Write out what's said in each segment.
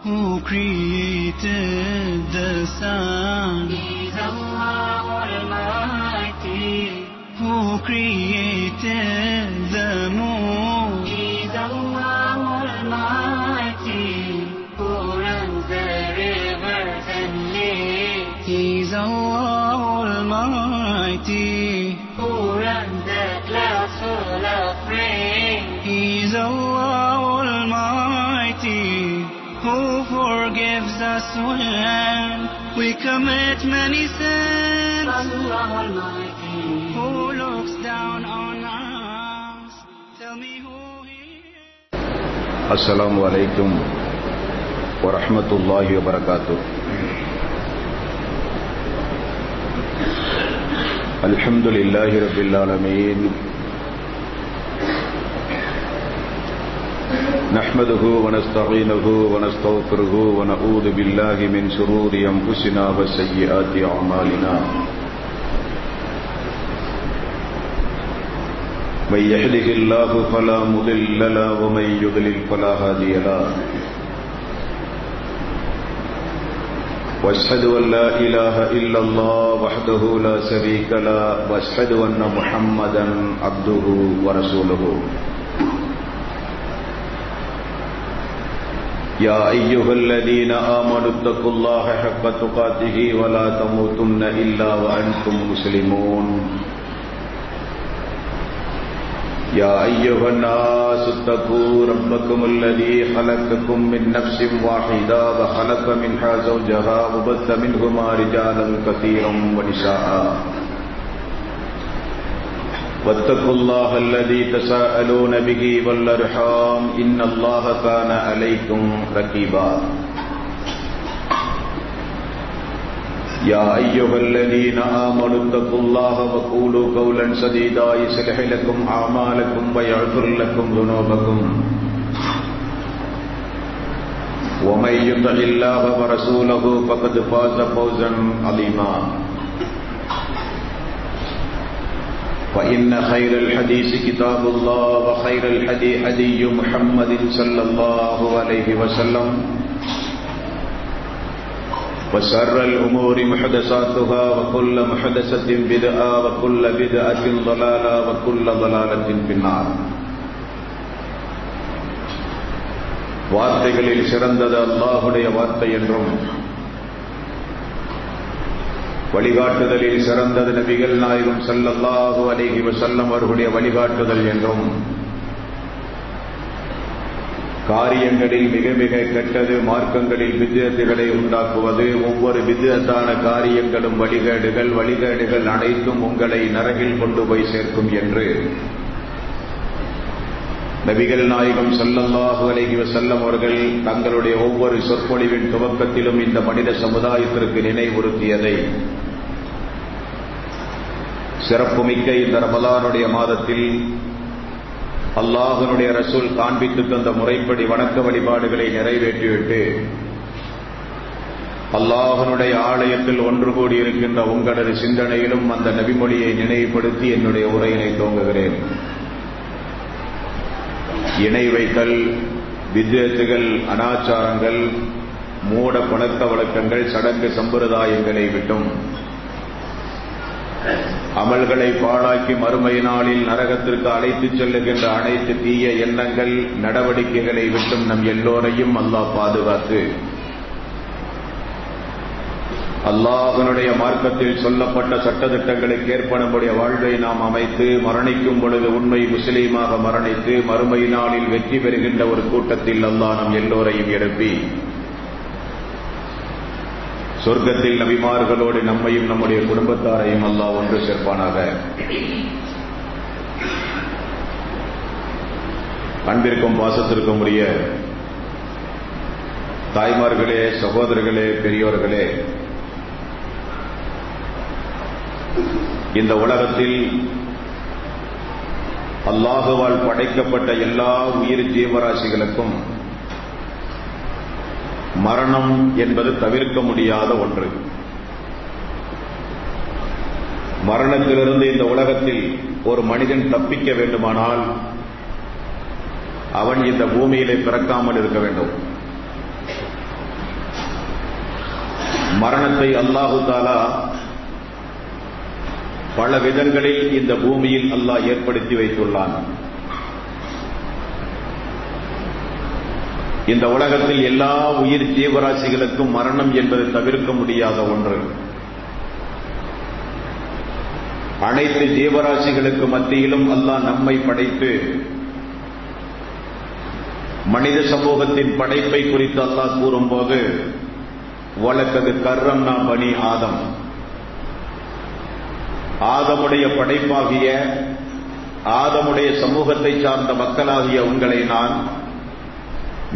Who created the sun? He's Allah Almighty. Who created the moon? He's Allah Almighty. Who runs the rivers and lakes? He's Allah Almighty. Who runs the clouds full of rain? He's Allah Almighty. Who forgives us when we commit many sins? Allah Almighty. Who looks down on us? Tell me who He is. Assalamu alaikum wa rahmatullahi wa barakatuh. Alhamdulillahi rabbil alameen. نحمده ونستعينه ونستغفره ونعوذ بالله من شرور أنفسنا وسيئات أعمالنا. من يهده الله فلا مضل له ومن يضلل فلا هادي له. واشهد ان لا اله الا الله وحده لا شريك له واشهد ان محمدا عبده ورسوله. يا ايها الذين امنوا اتقوا الله حق تقاته ولا تموتن الا وانتم مسلمون. يا أيها الناس اتقوا ربكم الذي خلقكم من نفس واحدة وخلق منها زوجها وبث منهما رجالا كثيرا ونساء. واتقوا الله الذي تساءلون به والأرحام إن الله كان عليكم رقيبا. يا أيها الذين آمنوا اتقوا الله وقولوا قولا سديدا يصلح لكم أعمالكم ويغفر لكم ذنوبكم. ومن يطع الله ورسوله فقد فاز فوزا عظيما. فإن خير الحديث كتاب الله وخير الهدي هدي محمد صلى الله عليه وسلم. وشر الأمور محدثاتها وكل محدثة بدعة وكل بدعة ضلالة وكل ضلالة في النار. வார்த்தைகளில் சிறந்தது அல்லாஹ்வுடைய வார்த்தை என்றும் வழிகாட்டுதலில் சிறந்தது நபிகள் நாயகம் ஸல்லல்லாஹு அலைஹி வஸல்லம் அவர்களுடைய வழிகாட்டுதல் என்றும் காரியங்களில் மிக மிக கெட்டது மார்க்கங்களில் பித்அத்துகளை உண்டாக்குவது, ஒவ்வொரு பித்அத்தான காரியங்களும் வழிகேடுகள் அனைத்தும் உங்களை நரகில் கொண்டு போய் சேர்க்கும் என்று நபிகள் நாயகம் ஸல்லல்லாஹு அலைஹி வஸல்லம் அவர்கள் தங்களுடைய ஒவ்வொரு சொற்பொழிவின் துவக்கத்திலும் இந்த மனித சமுதாயத்திற்கு நினைவுறுத்தியதை சிறப்புமிக்க இந்த ரமலானுடைய மாதத்தில் அல்லாஹ்வுடைய ரசூல் காண்பித்து தந்த முறைப்படி வணக்க வழிபாடுகளை நிறைவேற்றிவிட்டு அல்லாஹ்வுடைய ஆலயத்தில் ஒன்று கூடி இருக்கின்ற உங்களது சிந்தனையிலும் அந்த நபிமொழியை நினைவுபடுத்தி என்னுடைய உரையினை துவங்குகிறேன். இணை வைத்தல், பித்அத்துகள், அனாச்சாரங்கள், மூட பழக்க வழக்கங்கள், சடங்கு சம்பிரதாயங்களை விட்டும் அமல்களை பாழாக்கி மறுமை நாளில் நரகத்திற்கு அழைத்துச் செல்லுகின்ற அனைத்து தீய எண்ணங்கள் நடவடிக்கைகளை விட்டும் நம் எல்லோரையும் அல்லாஹ் பாதுகாத்து அல்லாஹ்வுடைய மார்க்கத்தில் சொல்லப்பட்ட சட்டதிட்டங்களுக்கு ஏற்ப நம்முடைய வாழ்வை நாம் அமைத்து மரணிக்கும் பொழுது உண்மை முஸ்லீமாக மரணித்து மறுமை நாளில் வெற்றி பெறுகின்ற ஒரு கூட்டத்தில் அல்லாஹ் நம் எல்லோரையும் எழுப்பி சொர்க்கத்தில் நபிமார்களோடு நம்மையும் நம்முடைய குடும்பத்தாரையும் அல்லாஹ் ஒன்று சேர்ப்பானாக. அன்பிற்கும் பாசத்திற்கும் உரிய தாய்மார்களே, சகோதரர்களே, பெரியோர்களே, இந்த உலகத்தில் அல்லாஹுவால் படைக்கப்பட்ட எல்லா உயிர் ஜீவராசிகளுக்கும் மரணம் என்பது தவிர்க்க முடியாத ஒன்று. மரணத்திலிருந்து இந்த உலகத்தில் ஒரு மனிதன் தப்பிக்க வேண்டுமானால் அவன் இந்த பூமியிலே பிறக்காமல் இருக்க வேண்டும். மரணத்தை அல்லாஹு தஆலா பல விதங்களில் இந்த பூமியில் அல்லாஹ் ஏற்படுத்தி வைத்துள்ளான். இந்த உலகத்தில் எல்லா உயிர் ஜீவராசிகளுக்கும் மரணம் என்பது தவிர்க்க முடியாத ஒன்று. அனைத்து ஜீவராசிகளுக்கு மத்தியிலும் அல்லாஹ் நம்மை படைத்து மனித சமூகத்தின் படைப்பை குறித்து அல்லாஹ் கூறும்போது வலக்கது கர்ரம்னா பனி ஆதம், ஆதமுடைய படைப்பாகிய ஆதமுடைய சமூகத்தை சார்ந்த மக்களாகிய உங்களை நான்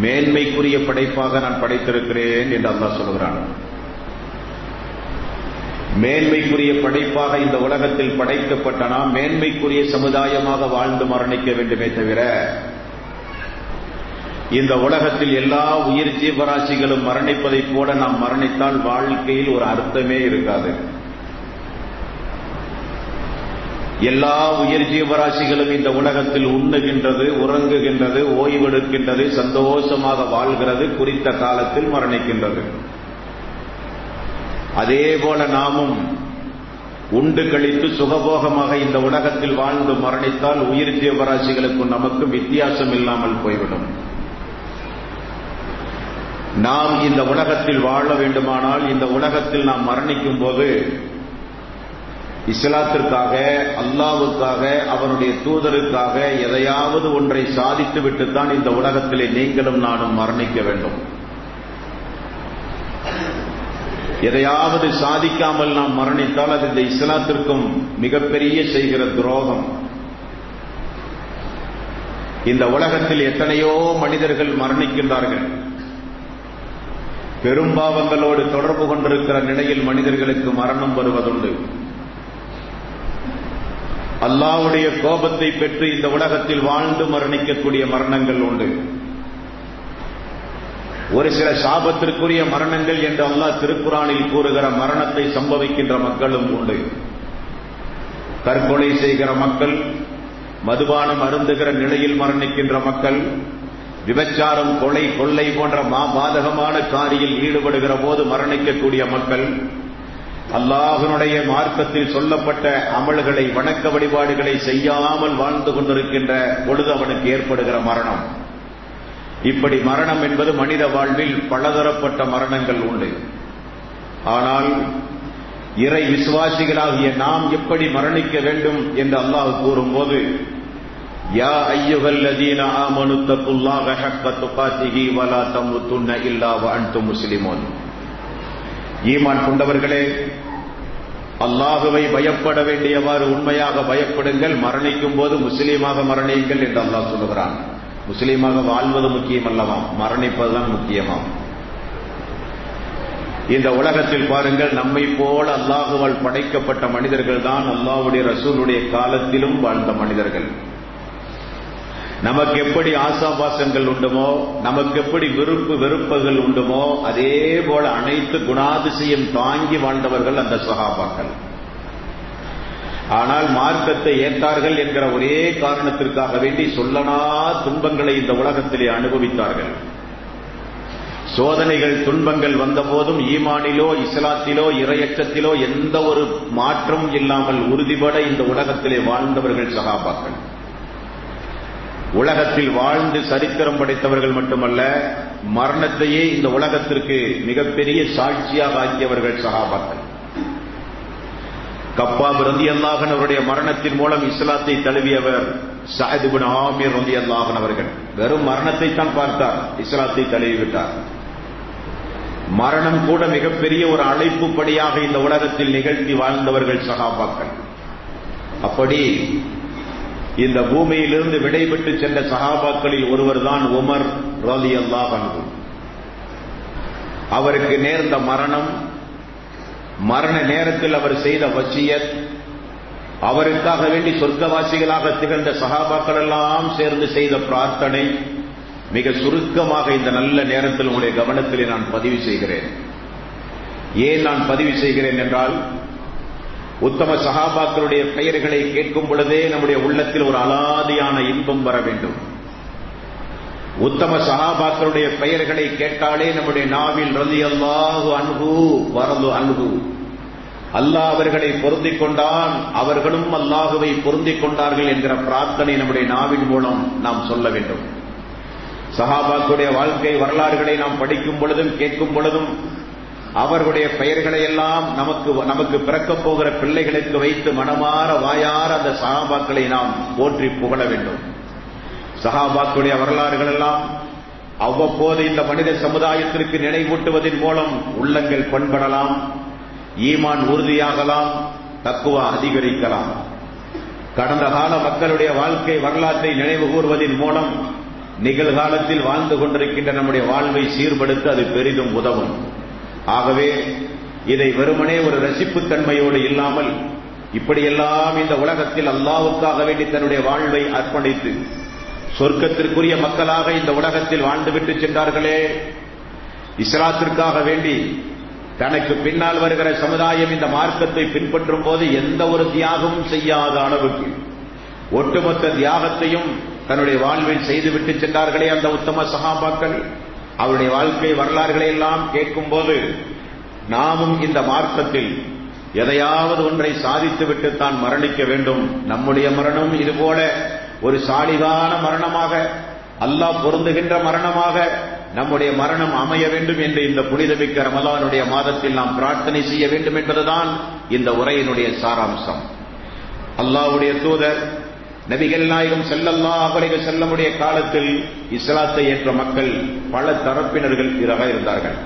மேன்மைக்குரிய படைப்பாக நான் படைத்திருக்கிறேன் என்று அல்லாஹ் சொல்கிறான். மேன்மைக்குரிய படைப்பாக இந்த உலகத்தில் படைக்கப்பட்ட நாம் மேன்மைக்குரிய சமுதாயமாக வாழ்ந்து மரணிக்க வேண்டுமே தவிர இந்த உலகத்தில் எல்லா உயிர் ஜீவராசிகளும் மரணிப்பதைப் போல நாம் மரணித்தால் வாழ்க்கையில் ஒரு அர்த்தமே இருக்காது. எல்லா உயிர் ஜீவராசிகளும் இந்த உலகத்தில் உண்ணுகின்றது, உறங்குகின்றது, ஓய்வெடுக்கின்றது, சந்தோஷமாக வாழ்கிறது, குறித்த காலத்தில் மரணிக்கின்றது. அதே போல நாமும் உண்டு கழித்து சுகபோகமாக இந்த உலகத்தில் வாழ்ந்து மரணித்தால் உயிர் ஜீவராசிகளுக்கும் நமக்கு வித்தியாசம் இல்லாமல் போய்விடும். நாம் இந்த உலகத்தில் வாழ வேண்டுமானால் இந்த உலகத்தில் நாம் மரணிக்கும் போது இஸ்லாத்திற்காக, அல்லாஹ்வுக்காக, அவனுடைய தூதருக்காக எதையாவது ஒன்றை சாதித்து விட்டுத்தான் இந்த உலகத்திலே நீங்களும் நானும் மரணிக்க வேண்டும். எதையாவது சாதிக்காமல் நாம் மரணித்தால் அது இந்த இஸ்லாத்திற்கும் மிகப்பெரிய செய்கிற துரோகம். இந்த உலகத்தில் எத்தனையோ மனிதர்கள் மரணிக்கின்றார்கள். பெரும்பாவங்களோடு தொடர்பு கொண்டிருக்கிற நிலையில் மனிதர்களுக்கு மரணம் வருவதுண்டு. அல்லாஹ்வுடைய கோபத்தை பெற்று இந்த உலகத்தில் வாழ்ந்து மரணிக்கக்கூடிய மரணங்கள் உண்டு. ஒரு சில சாபத்திற்குரிய மரணங்கள் என்று அல்லாஹ் திருக்குர்ஆனில் கூறுகிற மரணத்தை சம்பவிக்கின்ற மக்களும் உண்டு. தற்கொலை செய்கிற மக்கள், மதுபானம் அருந்துகிற நிலையில் மரணிக்கின்ற மக்கள், விபச்சாரம், கொலை, கொள்ளை போன்ற பாதகமான காரியில் ஈடுபடுகிற போது மரணிக்கக்கூடிய மக்கள், அல்லாஹ்வினுடைய மார்க்கத்தில் சொல்லப்பட்ட அமல்களை, வணக்க வழிபாடுகளை செய்யாமல் வாழ்ந்து கொண்டிருக்கின்ற பொழுது அவனுக்கு ஏற்படுகிற மரணம். இப்படி மரணம் என்பது மனித வாழ்வில் பலதரப்பட்ட மரணங்கள் உண்டு. ஆனால் இறை விசுவாசிகளாகிய நாம் எப்படி மரணிக்க வேண்டும் என்று அல்லாஹ் கூறும்போது, யா அய்யுஹல்லதீன ஆமனு தக்குல்லாஹ ஹக்க துகாத்திஹி வலா தமுத்துன்ன இல்லா வ அன்தும் முஸ்லிமூன். ஈமான் கொண்டவர்களே, அல்லாஹுவை பயப்பட வேண்டியவாறு உண்மையாக பயப்படுங்கள், மரணிக்கும் போது முஸ்லீமாக மரணியுங்கள் என்று அல்லாஹ் சொல்லுகிறான். முஸ்லீமாக வாழ்வது முக்கியம் அல்லவாம், மரணிப்பதுதான் முக்கியமாம். இந்த உலகத்தில் பாருங்கள், நம்மை போல அல்லாஹுவால் படைக்கப்பட்ட மனிதர்கள் தான் அல்லாஹ்வுடைய ரசூலுடைய காலத்திலும் வாழ்ந்த மனிதர்கள். நமக்கு எப்படி ஆசாபாசங்கள் உண்டுமோ, நமக்கு எப்படி விருப்பு வெறுப்புகள் உண்டுமோ, அதே போல அனைத்து குணாதிசயம் தாங்கி வாழ்ந்தவர்கள் அந்த சஹாபாக்கள். ஆனால் மார்க்கத்தை ஏற்றார்கள் என்கிற ஒரே காரணத்திற்காக வேண்டி சொல்லனா துன்பங்களை இந்த உலகத்திலே அனுபவித்தார்கள். சோதனைகள், துன்பங்கள் வந்தபோதும் ஈமானிலோ, இஸ்லாத்திலோ, இறையச்சத்திலோ எந்த ஒரு மாற்றம் இல்லாமல் உறுதிபட இந்த உலகத்திலே வாழ்ந்தவர்கள் சஹாபாக்கள். உலகத்தில் வாழ்ந்து சரித்திரம் படைத்தவர்கள் மட்டுமல்ல, மரணத்தையே இந்த உலகத்திற்கு மிகப்பெரிய சாட்சியாக ஆக்கியவர்கள் சஹாபாக்கள். கப்பாப் ரலியல்லாஹு அன்ஹு அவருடைய மரணத்தின் மூலம் இஸ்லாத்தை தழுவியவர் சஅத் இப்னு ஆமிர் ரலியல்லாஹு அன்ஹு அவர்கள். வெறும் மரணத்தை தான் பார்த்தார், இஸ்லாத்தை தழுவிவிட்டார். மரணம் கூட மிகப்பெரிய ஒரு அழைப்பு படியாக இந்த உலகத்தில் நிகழ்த்தி வாழ்ந்தவர்கள் சஹாபாக்கள். அப்படி இந்த பூமியிலிருந்து விடைபெற்று சென்ற சஹாபாக்களில் ஒருவர் தான் உமர் ரலியல்லாஹு அன்ஹு. அவருக்கு நேர்ந்த மரணம், மரண நேரத்தில் அவர் செய்த வசியத், அவருக்காக வேண்டி சொர்க்கவாசிகளாக திகழ்ந்த சஹாபாக்கள் எல்லாம் சேர்ந்து செய்த பிரார்த்தனை, மிக சுருக்கமாக இந்த நல்ல நேரத்தில் உங்களுடைய கவனத்திலே நான் பதிவு செய்கிறேன். ஏன் நான் பதிவு செய்கிறேன் என்றால், உத்தம சஹாபாக்களுடைய பெயர்களை கேட்கும் பொழுதே நம்முடைய உள்ளத்தில் ஒரு அலாதியான இன்பம் வர வேண்டும். உத்தம சஹாபாக்களுடைய பெயர்களை கேட்டாலே நம்முடைய நாவில் ரலியல்லாஹு அன்ஹு வரது அன்ஹு, அல்லாஹ் அவர்களை பொருந்திக் கொண்டான், அவர்களும் அல்லாஹுவை பொருந்திக் கொண்டார்கள் என்கிற பிரார்த்தனை நம்முடைய நாவின் மூலம் நாம் சொல்ல வேண்டும். சஹாபாக்களுடைய வாழ்க்கை வரலாறுகளை நாம் படிக்கும் பொழுதும் கேட்கும் பொழுதும் அவர்களுடைய பெயர்களை எல்லாம் நமக்கு பிறக்கப் போகிற பிள்ளைகளுக்கு வைத்து மனமாற வாயார அந்த சஹாபாக்களை நாம் போற்றி புகழ வேண்டும். சஹாபாக்களுடைய வரலாறுகள் எல்லாம் அவ்வப்போது இந்த மனித சமுதாயத்திற்கு நினைவூட்டுவதன் மூலம் உள்ளங்கள் பண்படலாம், ஈமான் உறுதியாகலாம், தக்குவா அதிகரிக்கலாம். கடந்த கால மக்களுடைய வாழ்க்கை வரலாற்றை நினைவு கூறுவதன் மூலம் நிகழ்காலத்தில் வாழ்ந்து கொண்டிருக்கின்ற நம்முடைய வாழ்வை சீர்படுத்த அது பெரிதும் உதவும். ஆகவே இதை வெறுமனே ஒரு ரசிப்புத்தன்மையோடு இல்லாமல், இப்படியெல்லாம் இந்த உலகத்தில் அல்லாஹ்வுக்காக வேண்டி தன்னுடைய வாழ்வை அர்ப்பணித்து சொர்க்கத்திற்குரிய மக்களாக இந்த உலகத்தில் வாழ்ந்துவிட்டு சென்றார்களே, இஸ்லாத்திற்காக வேண்டி தனக்கு பின்னால் வருகிற சமுதாயம் இந்த மார்க்கத்தை பின்பற்றும் போது எந்த ஒரு தியாகமும் செய்யாத அளவுக்கு ஒட்டுமொத்த தியாகத்தையும் தன்னுடைய வாழ்வில் செய்துவிட்டு சென்றார்களே அந்த உத்தம சஹாபாக்கள், அவருடைய வாழ்க்கை வரலாறுகளை எல்லாம் கேட்கும் போது நாமும் இந்த மார்க்கத்தில் எதையாவது ஒன்றை சாதித்துவிட்டு தான் மரணிக்க வேண்டும். நம்முடைய மரணம் இதுபோல ஒரு சாலிகான மரணமாக, அல்லாஹ் பொருந்துகின்ற மரணமாக நம்முடைய மரணம் அமைய வேண்டும் என்று இந்த புனிதமிக்க ரமலானுடைய மாதத்தில் நாம் பிரார்த்தனை செய்ய வேண்டும் என்பதுதான் இந்த உரையினுடைய சாராம்சம். அல்லாஹ்வுடைய தூதர் நபிகள் நாயகம் ஸல்லல்லாஹு அலைஹி வஸல்லமுடைய காலத்தில் இஸ்லாத்தை ஏற்ற மக்கள் பல தரப்பினர்கள் இருந்தார்கள்.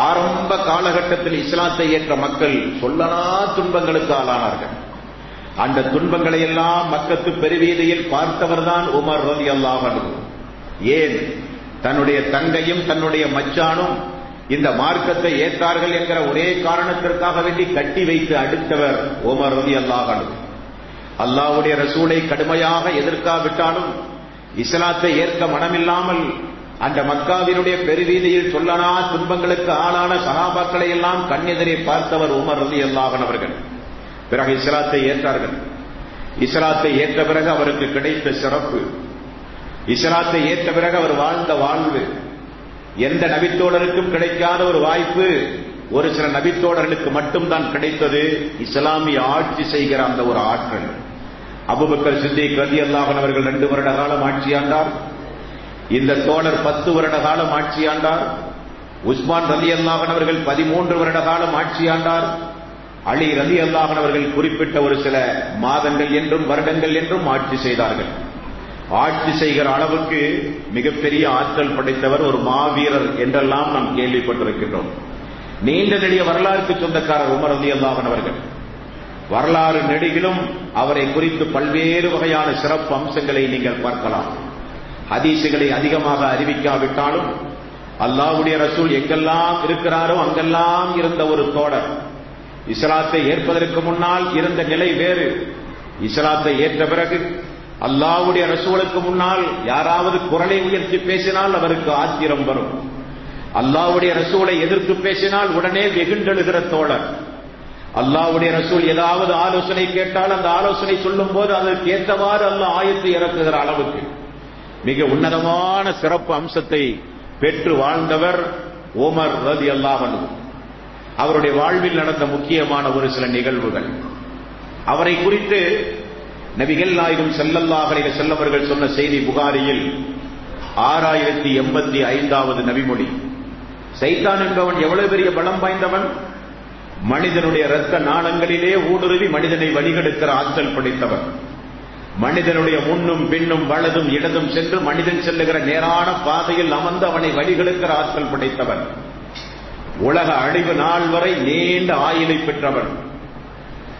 ஆரம்ப காலகட்டத்தில் இஸ்லாத்தை ஏற்ற மக்கள் சொல்லனா துன்பங்களுக்கு ஆளானார்கள். அந்த துன்பங்களை எல்லாம் மக்கத்து பெருவீதியில் பார்த்தவர்தான் உமர் ரலியல்லாஹு அன்ஹு. ஏன்? தன்னுடைய தங்கையும் தன்னுடைய மச்சானும் இந்த மார்க்கத்தை ஏற்றார்கள் என்கிற ஒரே காரணத்திற்காக வேண்டி கட்டி வைத்து அடித்தவர் உமர் ரலியல்லாஹு அன்ஹு. அல்லாஹ்வுடைய ரசூலை கடுமையாக எதிர்க்காவிட்டாலும் இஸ்லாத்தை ஏற்க மனமில்லாமல் அந்த மக்காவினுடைய பெருவீதியில் சொல்லனா துன்பங்களுக்கு ஆளான சஹாபாக்களை எல்லாம் கண்ணெதிரே பார்த்தவர் உமர் ரலியல்லாஹு அன்ஹு அவர்கள். பிறகு இஸ்லாத்தை ஏற்றார்கள். இஸ்லாத்தை ஏற்ற பிறகு அவருக்கு கிடைத்த சிறப்பு, இஸ்லாத்தை ஏற்ற பிறகு அவர் வாழ்ந்த வாழ்வு, எந்த நபித்தோழருக்கும் கிடைக்காத ஒரு வாய்ப்பு ஒரு சில நபித்தோழர்களுக்கு மட்டும்தான் கிடைத்தது. இஸ்லாமிய ஆட்சி செய்கிற அந்த ஒரு ஆற்றல். அபூபக்கர் சித்திக் ரலியல்லாஹு அன்ஹு அவர்கள் 2 வருட காலம் ஆட்சியாண்டார். இந்த தோழர் 10 வருட காலம் ஆட்சியாண்டார். உஸ்மான் ரலியல்லாஹு அன்ஹு அவர்கள் 13 வருட காலம் ஆட்சியாண்டார். அலி ரலியல்லாஹு அன்ஹு அவர்கள் குறிப்பிட்ட ஒரு சில மாதங்கள் என்றும் வருடங்கள் என்றும் ஆட்சி செய்தார்கள். ஆட்சி செய்கிற அளவுக்கு மிகப்பெரிய ஆற்றல் படைத்தவர், ஒரு மாவீரர் என்றெல்லாம் நாம் கேள்விப்பட்டிருக்கின்றோம். நீண்ட நெடிய வரலாறுக்கு சொந்தக்காரர் உமர் ரலியல்லாஹு அன்ஹு அவர்கள். வரலாறு நெடுகிலும் அவரை குறித்து பல்வேறு வகையான சிறப்பு அம்சங்களை நீங்கள் பார்க்கலாம். ஹதீசுகளை அதிகமாக அறிவிக்காவிட்டாலும் அல்லாஹ்வுடைய ரசூல் எங்கெல்லாம் இருக்கிறாரோ அங்கெல்லாம் இருந்த ஒரு தோழர். இஸ்லாத்தை ஏற்பதற்கு முன்னால் இருந்த நிலை வேறு. இஸ்லாத்தை ஏற்ற பிறகு அல்லாஹ்வுடைய ரசூலுக்கு முன்னால் யாராவது குரலை உயர்த்தி பேசினால் அவருக்கு ஆத்திரம் வரும். அல்லாஹ்வுடைய ரசூலை எதிர்த்து பேசினால் உடனே வெகுண்டெழுகிற தோழர். அல்லாஹ்வுடைய ரசூல் ஏதாவது ஆலோசனை கேட்டால் அந்த ஆலோசனை சொல்லும் போது அதற்கு ஏற்றவாறு அல்லாஹ் ஆயத்தை இறக்குகிற அளவுக்கு மிக உன்னதமான சிறப்பு அம்சத்தை பெற்று வாழ்ந்தவர் உமர் ரலியல்லாஹு அன்ஹு. அவருடைய வாழ்வில் நடந்த முக்கியமான ஒரு சில நிகழ்வுகள். அவரை குறித்து நபிகள் நாயகம் ஸல்லல்லாஹு அலைஹி வஸல்லம் அவர்கள் சொன்ன செய்தி புகாரியில் 6085வது நபிமொழி. சைத்தான் என்பவன் எவ்வளவு பெரிய பலம் வாய்ந்தவன்! மனிதனுடைய இரத்த நாளங்களிலே ஊடுருவி மனிதனை வழிகெடுக்கிற ஆற்றல் படைத்தவன். மனிதனுடைய முன்னும் பின்னும் வலதும் இடதும் சென்று மனிதன் செல்லுகிற நேரான பாதையில் அமர்ந்து அவனை வழிகெடுக்கிற ஆற்றல் படைத்தவன். உலக அழிவு நாள் வரை நீண்ட ஆயுளை பெற்றவன்.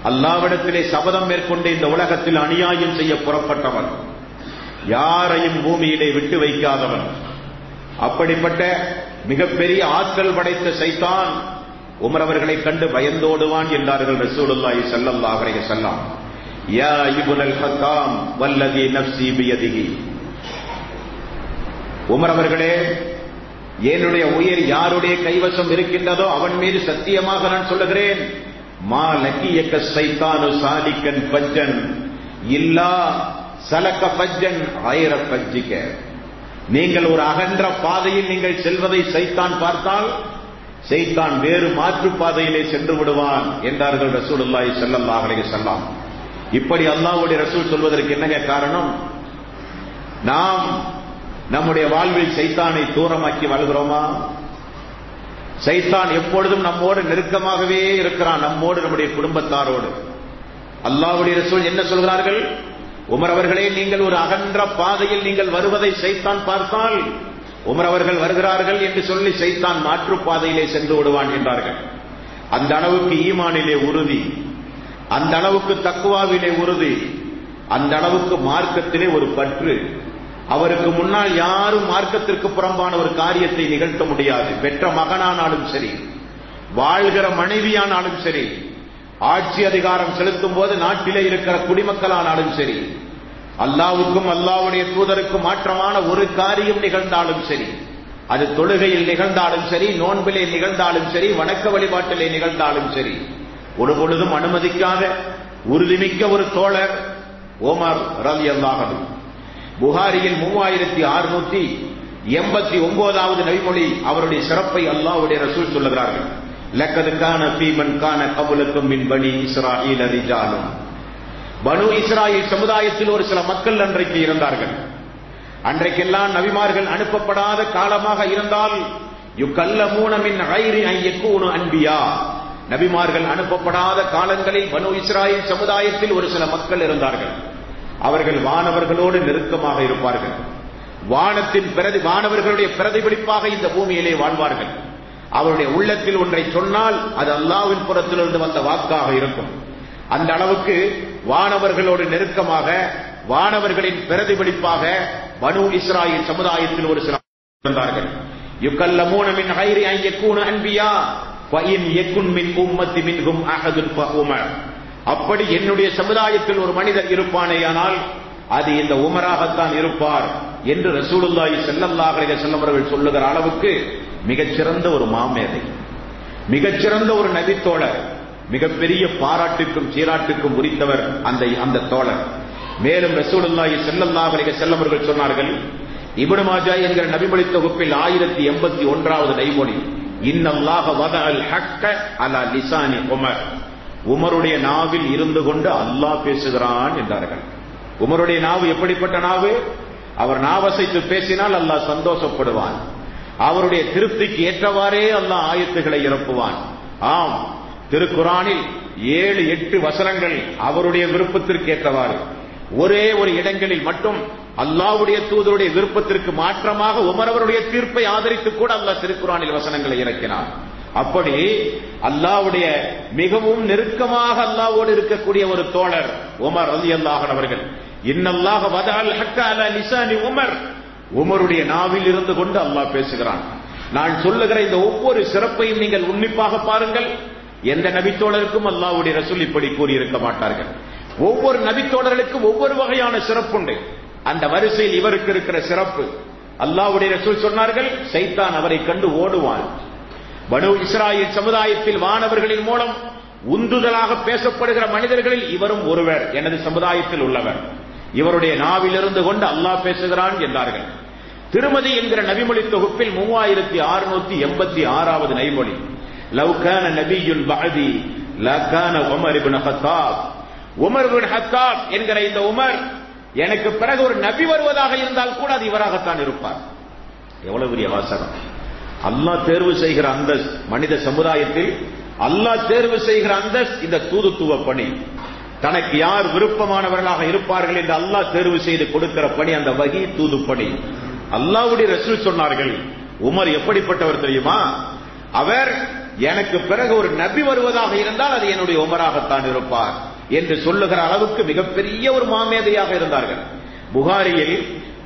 அல்லாஹ்விடத்திலே சபதம் மேற்கொண்டு இந்த உலகத்தில் அநியாயம் செய்ய புறப்பட்டவன். யாரையும் பூமியிலே விட்டு வைக்காதவன். அப்படிப்பட்ட மிகப்பெரிய ஆற்றல் படைத்த சைத்தான் உமர் அவர்களை கண்டு பயந்தோடுவான் என்றார்கள் ரசூலுல்லாஹி ஸல்லல்லாஹு அலைஹி வஸல்லம். யா இப்னுல் ஹத்தாம் வல்லதி நஃப்ஸி பியதிஹி. உமர் அவர்களே, என்னுடைய உயிர் யாருடைய கைவசம் இருக்கின்றதோ அவன் மீது சத்தியமாக நான் சொல்லுகிறேன், மா லக்கியக ஷைத்தானு சாலிகன் ஃபஜ்ஜன் இல்லா சலக ஃபஜ்ஜன் கைர ஃபஜ்ஜிக. நீங்கள் ஒரு அகன்ற பாதையில் நீங்கள் செல்வதை சைத்தான் பார்த்தால் சைத்தான் வேறு மாற்று பாதையிலே சென்று விடுவான் என்றார்கள் ரசூலுல்லாஹி ஸல்லல்லாஹு அலைஹி வஸல்லம். இப்படி அல்லாஹ்வுடைய ரசூல் சொல்வதற்கு என்னங்க காரணம்? நாம் நம்முடைய வாழ்வில் சைத்தானை தூரமாக்கி வாழ்கிறோமா? சைத்தான் எப்பொழுதும் நம்மோடு நெருக்கமாகவே இருக்கிறான், நம்மோடு, நம்முடைய குடும்பத்தாரோடு. அல்லாஹ்வுடைய ரசூல் என்ன சொல்கிறார்கள்? உமர் அவர்களே, நீங்கள் ஒரு அகன்ற பாதையில் நீங்கள் வருவதை சைத்தான் பார்த்தால் உமர் அவர்கள் வருகிறார்கள் என்று சொல்லி சைத்தான் மாற்று பாதையிலே சென்று விடுவான் என்றார்கள். அந்த அளவுக்கு ஈமானிலே உறுதி, அந்த அளவுக்கு தக்வாவிலே உறுதி, அந்த அளவுக்கு மார்க்கத்திலே ஒரு பற்று. அவருக்கு முன்னால் யாரும் மார்க்கத்திற்கு புறம்பான ஒரு காரியத்தை நிகழ்த்த முடியாது. பெற்ற மகனானாலும் சரி, வாழ்கிற மனைவியானாலும் சரி, ஆட்சி அதிகாரம் செலுத்தும் போது நாட்டிலே இருக்கிற குடிமக்களானாலும் சரி, அல்லாஹ்வுக்கும் அல்லாஹ்வுடைய தூதருக்கும் மாற்றமான ஒரு காரியம் நிகழ்ந்தாலும் சரி, அது தொழுகையில் நிகழ்ந்தாலும் சரி, நோன்பிலே நிகழ்ந்தாலும் சரி, வணக்க வழிபாட்டிலே நிகழ்ந்தாலும் சரி, ஒரு பொழுதும் அனுமதிக்காத உறுதிமிக்க ஒரு தோழர் உமர் ரலியல்லாஹு அன்ஹு. புகாரியில் 3689வது நபிமொழி அவருடைய சிறப்பை அல்லாஹ்வுடைய ரசூல் சொல்லுகிறார்கள். லக்கத் கான ஃபீ மன் கான கப்லக்கும் மின் பனி இஸ்ராயீல் ரிஜாலும். பனு இஸ்ராயீல் சமுதாயத்தில் ஒரு சில மக்கள் அன்றைக்கு இருந்தார்கள். அன்றைக்கெல்லாம் நபிமார்கள் அனுப்பப்படாத காலமாக இருந்தால் யுகல்லமூன மின் கைரி அன் யகூனு அன்பியா. நபிமார்கள் அனுப்பப்படாத காலங்களில் பனு இஸ்ராயீல் சமுதாயத்தில் ஒரு சில மக்கள் இருந்தார்கள். அவர்கள் வானவர்களோடு நெருக்கமாக இருப்பார்கள். வானவர்களுடைய பிரதிபலிப்பாக இந்த பூமியிலே வாழ்வார்கள். அவருடைய உள்ளத்தில் ஒன்றை சொன்னால் அது அல்லாஹ்வின் புறத்திலிருந்து வந்த வாக்காக இருக்கும். அந்த அளவுக்கு வானவர்களோடு நெருக்கமாக, வானவர்களின் பிரதிபலிப்பாக பனு இஸ்ராயீல் சமுதாயத்தில் ஒரு சில இருந்தார்கள். யுகல்லமூன மின் கைரி அன் யகூனு அன்பியா ஃபஇன் யகுன் மின் உம்மத்தி மின்ஹும் அஹதுன் ஃபஉமர். அப்படி என்னுடைய சமுதாயத்தில் ஒரு மனிதர் இருப்பானேயானால் அது இந்த உமராகத்தான் இருப்பார் என்று ரசூலுல்லாஹி ஸல்லல்லாஹு அலைஹி வஸல்லம் அவர்கள் சொல்லுகிற அளவுக்கு மிகச்சிறந்த ஒரு மாமேதை, மிகச்சிறந்த ஒரு நபித்தோழர், மிகப்பெரிய பாராட்டுக்கும் சீராட்டுக்கும் உரித்தவர் அந்த தோழர். மேலும் ரசூலுல்லாஹி ஸல்லல்லாஹு அலைஹி வஸல்லம் அவர்கள் சொன்னார்கள், இப்னு மாஜா என்கிற நபிமொழி தொகுப்பில் 1081வது நபிமொழி, இன்னல்லாஹ வதஅல் ஹக்க அலா லிசானி உமர். உமருடைய நாவில் இருந்து கொண்டு அல்லாஹ் பேசுகிறான் என்றார்கள். உமருடைய நாவு எப்படிப்பட்ட நாவு? அவர் நாவசைத்து பேசினால் அல்லாஹ் சந்தோஷப்படுவான். அவருடைய திருப்திக்கு ஏற்றவாறே அல்லாஹ் ஆயத்துகளை இறப்புவான். ஆம், திருக்குரானில் 7-8 வசனங்கள் அவருடைய விருப்பத்திற்கு ஏற்றவாறு, ஒரே ஒரு இடங்களில் மட்டும் அல்லாஹ்வுடைய தூதருடைய விருப்பத்திற்கு மாற்றமாக உமர் அவருடைய தீர்ப்பை ஆதரித்து கூட அல்லாஹ் திருக்குரானில் வசனங்களை இறக்கினார். அப்படி அல்லாஹ்வுடைய மிகவும் நெருக்கமாக அல்லாஹ்வோடு இருக்கக்கூடிய ஒரு தோழர் உமர் ரலியல்லாஹு அன்ஹு அவர்கள். இன்னல்லாஹ வதஅல் ஹக்க அலா லிசானி உமர். உமருடைய நாவில் இருந்து கொண்டு அல்லாஹ் பேசுகிறான். நான் சொல்லுகிற இந்த ஒவ்வொரு சிறப்பையும் நீங்கள் உன்னிப்பாக பாருங்கள். எந்த நபித்தோழருக்கும் அல்லாஹ்வுடைய ரசூல் இப்படி கூறியிருக்க மாட்டார்கள். ஒவ்வொரு நபித்தோழர்களுக்கும் ஒவ்வொரு வகையான சிறப்புண்டு. அந்த வரிசையில் இவருக்கு இருக்கிற சிறப்பு, அல்லாஹ்வுடைய ரசூல் சொன்னார்கள், சைத்தான் அவரை கண்டு ஓடுவான். பனு இஸ்ராயீல் சமுதாயத்தில் வானவர்களின் மூலம் உந்துதலாக பேசப்படுகிற மனிதர்களில் இவரும் ஒருவர், எனது சமுதாயத்தில் உள்ளவர். இவருடைய நாவில் இருந்து கொண்டு அல்லாஹ் பேசுகிறான் என்றார்கள். திருமதி என்கிற நபிமொழி தொகுப்பில் 3686வது நபிமொழி, லவ் கான நபியுன் பஅதி லகான Umar ibn Khattab. Umar ibn Khattab என்கிற இந்த உமர் எனக்கு பிறகு ஒரு நபி வருவதாக இருந்தால் கூட அது இவராகத்தான் இருப்பார். எவ்வளவு பெரிய வாசகம்! அல்லாஹ் தேர்வு செய்கிற அந்த மனித சமுதாயத்தில் அல்லாஹ் தேர்வு செய்கிற அந்த இந்த தூதுத்துவ பணி, தனக்கு யார் விருப்பமானவர்களாக இருப்பார்கள் என்று அல்லாஹ் தேர்வு செய்து கொடுக்கிற பணி, அந்த வஹி தூது பணி. அல்லாஹ்வுடைய ரசூல் சொன்னார்கள், உமர் எப்படிப்பட்டவர் தெரியுமா? அவர் எனக்கு பிறகு ஒரு நபி வருவதாக இருந்தால் அது என்னுடைய உமராகத்தான் இருப்பார் என்று சொல்லுகிற அளவுக்கு மிகப்பெரிய ஒரு மாமேதையாக இருந்தார்கள். புகாரியில்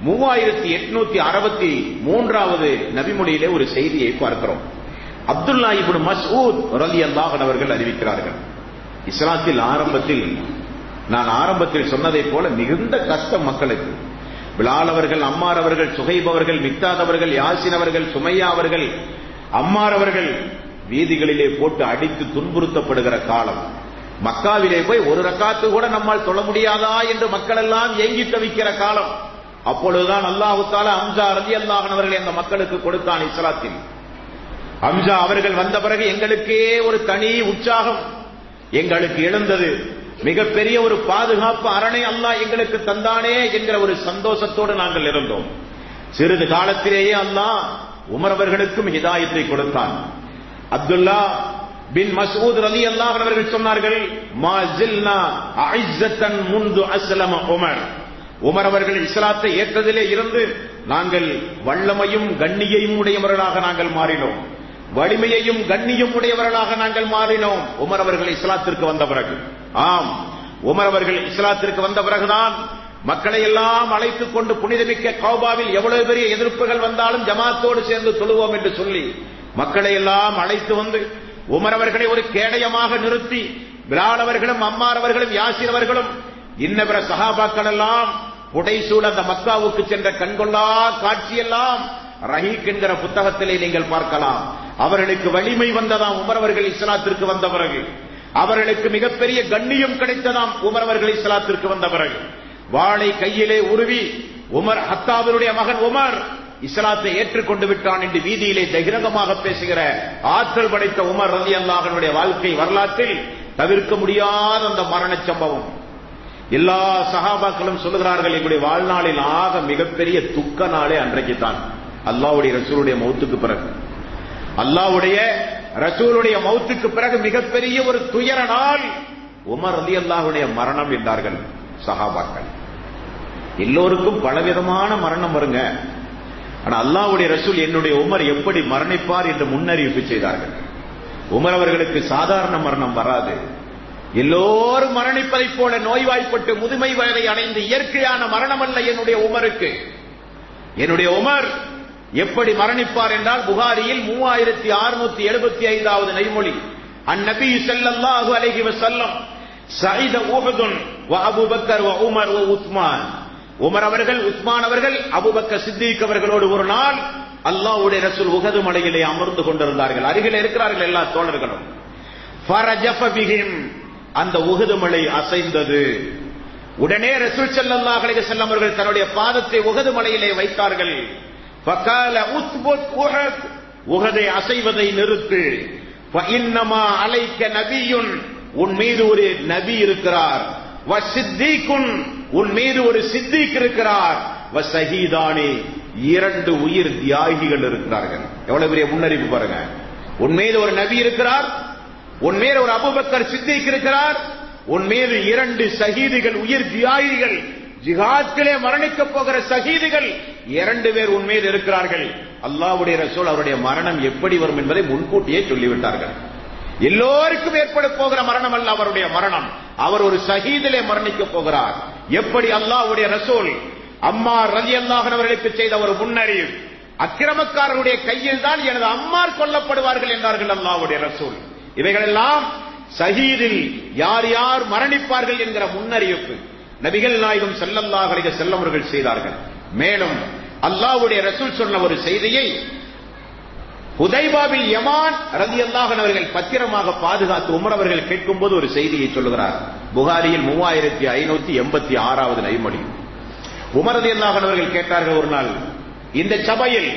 3863வது நபிமொழியிலே ஒரு செய்தியை பார்க்கிறோம். அப்துல்லா இப்னு மஸ்ஊத் ரலியல்லாஹு அன்ஹு அவர்கள் அறிவிக்கிறார்கள், இஸ்லாத்தில் ஆரம்பத்தில் நான் ஆரம்பத்தில் சொன்னதை போல மிகுந்த கஷ்டம் மக்களுக்கு. பிலால் அவர்கள், அம்மார் அவர்கள், சுஹைப் அவர்கள், மிக்தாத் அவர்கள், யாசின் அவர்கள், சுமையா அவர்கள், அம்மார் அவர்கள் வீதிகளிலே போட்டு அடித்து துன்புறுத்தப்படுகிற காலம். மக்காவிலே போய் ஒரு ரக்காத்து கூட நம்மால் தொழ முடியாதா என்று மக்கள் எல்லாம் ஏங்கி தவிக்கிற காலம். அப்பொழுதுதான் அல்லாஹ் தஆலா ஹம்ஸா ரலியல்லாஹு அன்ஹு அவர்களை அந்த மக்களுக்கு கொடுத்தான் இஸ்லாத்தில். ஹம்ஸா அவர்கள் வந்த பிறகு எங்களுக்கே ஒரு தனி உற்சாகம் எங்களுக்கு எழுந்தது. மிகப்பெரிய ஒரு பாதுகாப்பு அரணை அல்லாஹ் எங்களுக்கு தந்தானே என்கிற ஒரு சந்தோஷத்தோடு நாங்கள் இருந்தோம். சிறிது காலத்திலேயே அல்லாஹ் உமர் அவர்களுக்கும் ஹிதாயத்தை கொடுத்தான். அப்துல்லா பின் மஸ்ஊத் ரலியல்லாஹு அன்ஹு அவர்கள் சொன்னார்கள், மா ஜில்னா அஇஸ்ஸத்தன் முந்து அஸ்லம உமர். உமர் அவர்கள் இஸ்லாத்தை ஏற்றதிலே இருந்து நாங்கள் வல்லமையும் கண்ணியையும் உடையவர்களாக நாங்கள் மாறினோம், வலிமையையும் கண்ணியம் உடையவர்களாக நாங்கள் மாறினோம் உமர் அவர்கள் இஸ்லாத்திற்கு வந்த பிறகு. ஆம், உமர் அவர்கள் இஸ்லாத்திற்கு வந்த பிறகுதான் மக்களை எல்லாம் அழைத்துக் கொண்டு புனிதமிக்க கௌபாவில் எவ்வளவு பெரிய எதிர்ப்புகள் வந்தாலும் ஜமாத்தோடு சேர்ந்து தொழுவோம் என்று சொல்லி மக்களை எல்லாம் அழைத்து வந்து உமர் அவர்களை ஒரு கேடயமாக நிறுத்தி பிலால் அவர்களும் அம்மார் அவர்களும் யாசிர் அவர்களும் இன்ன பிற சஹாபாக்கள் எல்லாம் புடைசூழ அந்த மக்காவுக்கு சென்ற கண்கொள்ளா காட்சியெல்லாம் ரஹீக் என்கிற புத்தகத்திலே நீங்கள் பார்க்கலாம். அவர்களுக்கு வலிமை வந்ததாம் உமர் அவர்கள் இஸ்லாத்திற்கு வந்த பிறகு. அவர்களுக்கு மிகப்பெரிய கண்ணியம் கிடைத்ததாம் உமர் அவர்கள் இஸ்லாத்திற்கு வந்த பிறகு. வாளை கையிலே உருவி உமர், ஹத்தாபினுடைய மகன் உமர் இஸ்லாத்தை ஏற்றுக்கொண்டு விட்டான் என்று வீதியிலே தைரியமாக பேசுகிற ஆற்றல் படைத்த உமர் ரலியல்லாஹு அன்ஹுடைய வாழ்க்கை வரலாற்றில் தவிர்க்க முடியாத அந்த மரண சம்பவம். எல்லா சஹாபாக்களும் சொல்லுகிறார்கள், எங்களுடைய வாழ்நாளில் ஆக மிகப்பெரிய துக்க நாளே அன்றைக்குத்தான். அல்லாஹ்வுடைய ரசூலுடைய மௌத்துக்கு பிறகு, அல்லாஹ்வுடைய ரசூலுடைய மௌத்துக்கு பிறகு மிகப்பெரிய ஒரு துயர நாள் உமர் ரலியல்லாஹுடைய மரணம் என்றார்கள் சஹாபாக்கள். எல்லோருக்கும் பலவிதமான மரணம் வருங்க. ஆனா அல்லாஹ்வுடைய ரசூல் என்னுடைய உமர் எப்படி மரணிப்பார் என்று முன்னறிவிப்பு செய்தார்கள். உமர் அவர்களுக்கு சாதாரண மரணம் வராது. எல்லோரும் மரணிப்பதைப் போல நோய்வாய்ப்பட்டு முதுமை வயதை அடைந்து இயற்கையான மரணம் அல்ல என்னுடைய உமருக்கு. என்னுடைய உமர் எப்படி மரணிப்பார் என்றால், புகாரியில் 3675வது நைமொழி, அந்நபி ஸல்லல்லாஹு அலைஹி வஸல்லம் ஸஈத உஹுதுன் வ அபூபக்கர் வ உமர் வ உஸ்மான். உமர் அவர்கள், உஸ்மான் அவர்கள், அபூபக்கர் சித்திக் அவர்களோடு ஒரு நாள் அல்லாஹ்வுடைய ரசூல் உஹது மலையிலே அமர்ந்து கொண்டிருந்தார்கள். அருகில் இருக்கிறார்கள் எல்லா தோழர்களும். ஃபரஜஃப பிஹிம், அந்த உஹது மலை அசைந்தது. உடனே ரசூல் ஸல்லல்லாஹு அலைஹி வஸல்லம் அவர்கள் தன்னுடைய பாதத்தை உஹது மலையிலே வைத்தார்கள். ஃபகால உத்புத் உஹத், உஹதை அசைவதை நிறுத்து. ஃபஇன்னமா அலைக்க நபியுன், உன் மீது ஒரு நபி இருக்கிறார். வசித்தீக்குன், உன் மீது ஒரு சித்திக் இருக்கிறார். வசஹீதானி, 2 உயிர் தியாகிகள் இருக்கிறார்கள். எவ்வளவு பெரிய முன்னறிவு பாருங்க. உன் மீது ஒரு நபி இருக்கிறார், உன் மீது ஒரு அபூபக்கர் சித்திக் இருக்கிறார், உன் மீது 2 ஷஹீதுகள், உயிர் தியாகிகள், ஜிஹாத்திலே மரணிக்க போகிற ஷஹீதுகள் 2 பேர் உன் மீது இருக்கிறார்கள். அல்லாஹ்வுடைய ரசூல் அவருடைய மரணம் எப்படி வரும் என்பதை முன்கூட்டியே சொல்லிவிட்டார்கள். எல்லோருக்கும் ஏற்பட போகிற மரணம் அல்ல அவருடைய மரணம். அவர் ஒரு ஷஹீதிலே மரணிக்க போகிறார். எப்படி அல்லாஹ்வுடைய ரசூல் அம்மார் ரலியல்லாஹு அன்ஹு அவர்களுக்கு செய்த ஒரு முன்னறிவு, அக்கிரமக்காரருடைய கையில் தான் எனது அம்மார் கொல்லப்படுவார்கள் என்றார்கள் அல்லாஹ்வுடைய ரசூல். இவைகளெல்லாம் ஷஹீதில் யார் யார் மரணிப்பார்கள் என்கிற முன்னறிவிப்பு நபிகள் நாயகம் ஸல்லல்லாஹு அலைஹி வஸல்லம் அவர்கள் செய்தார்கள். மேலும் அல்லாஹ்வுடைய ரசூல் சொன்ன ஒரு செய்தியை ஹுதைபாவில் யமான் ரலியல்லாஹு அன்ஹு அவர்கள் பத்திரமாக பாதுகாத்து உமர் அவர்கள் கேட்கும் போது ஒரு செய்தியை சொல்லுகிறார். புகாரியில் 3586வது நைமொழி. உமர் ரலியல்லாஹு அன்ஹு அவர்கள் கேட்டார்கள் ஒரு நாள், இந்த சபையில்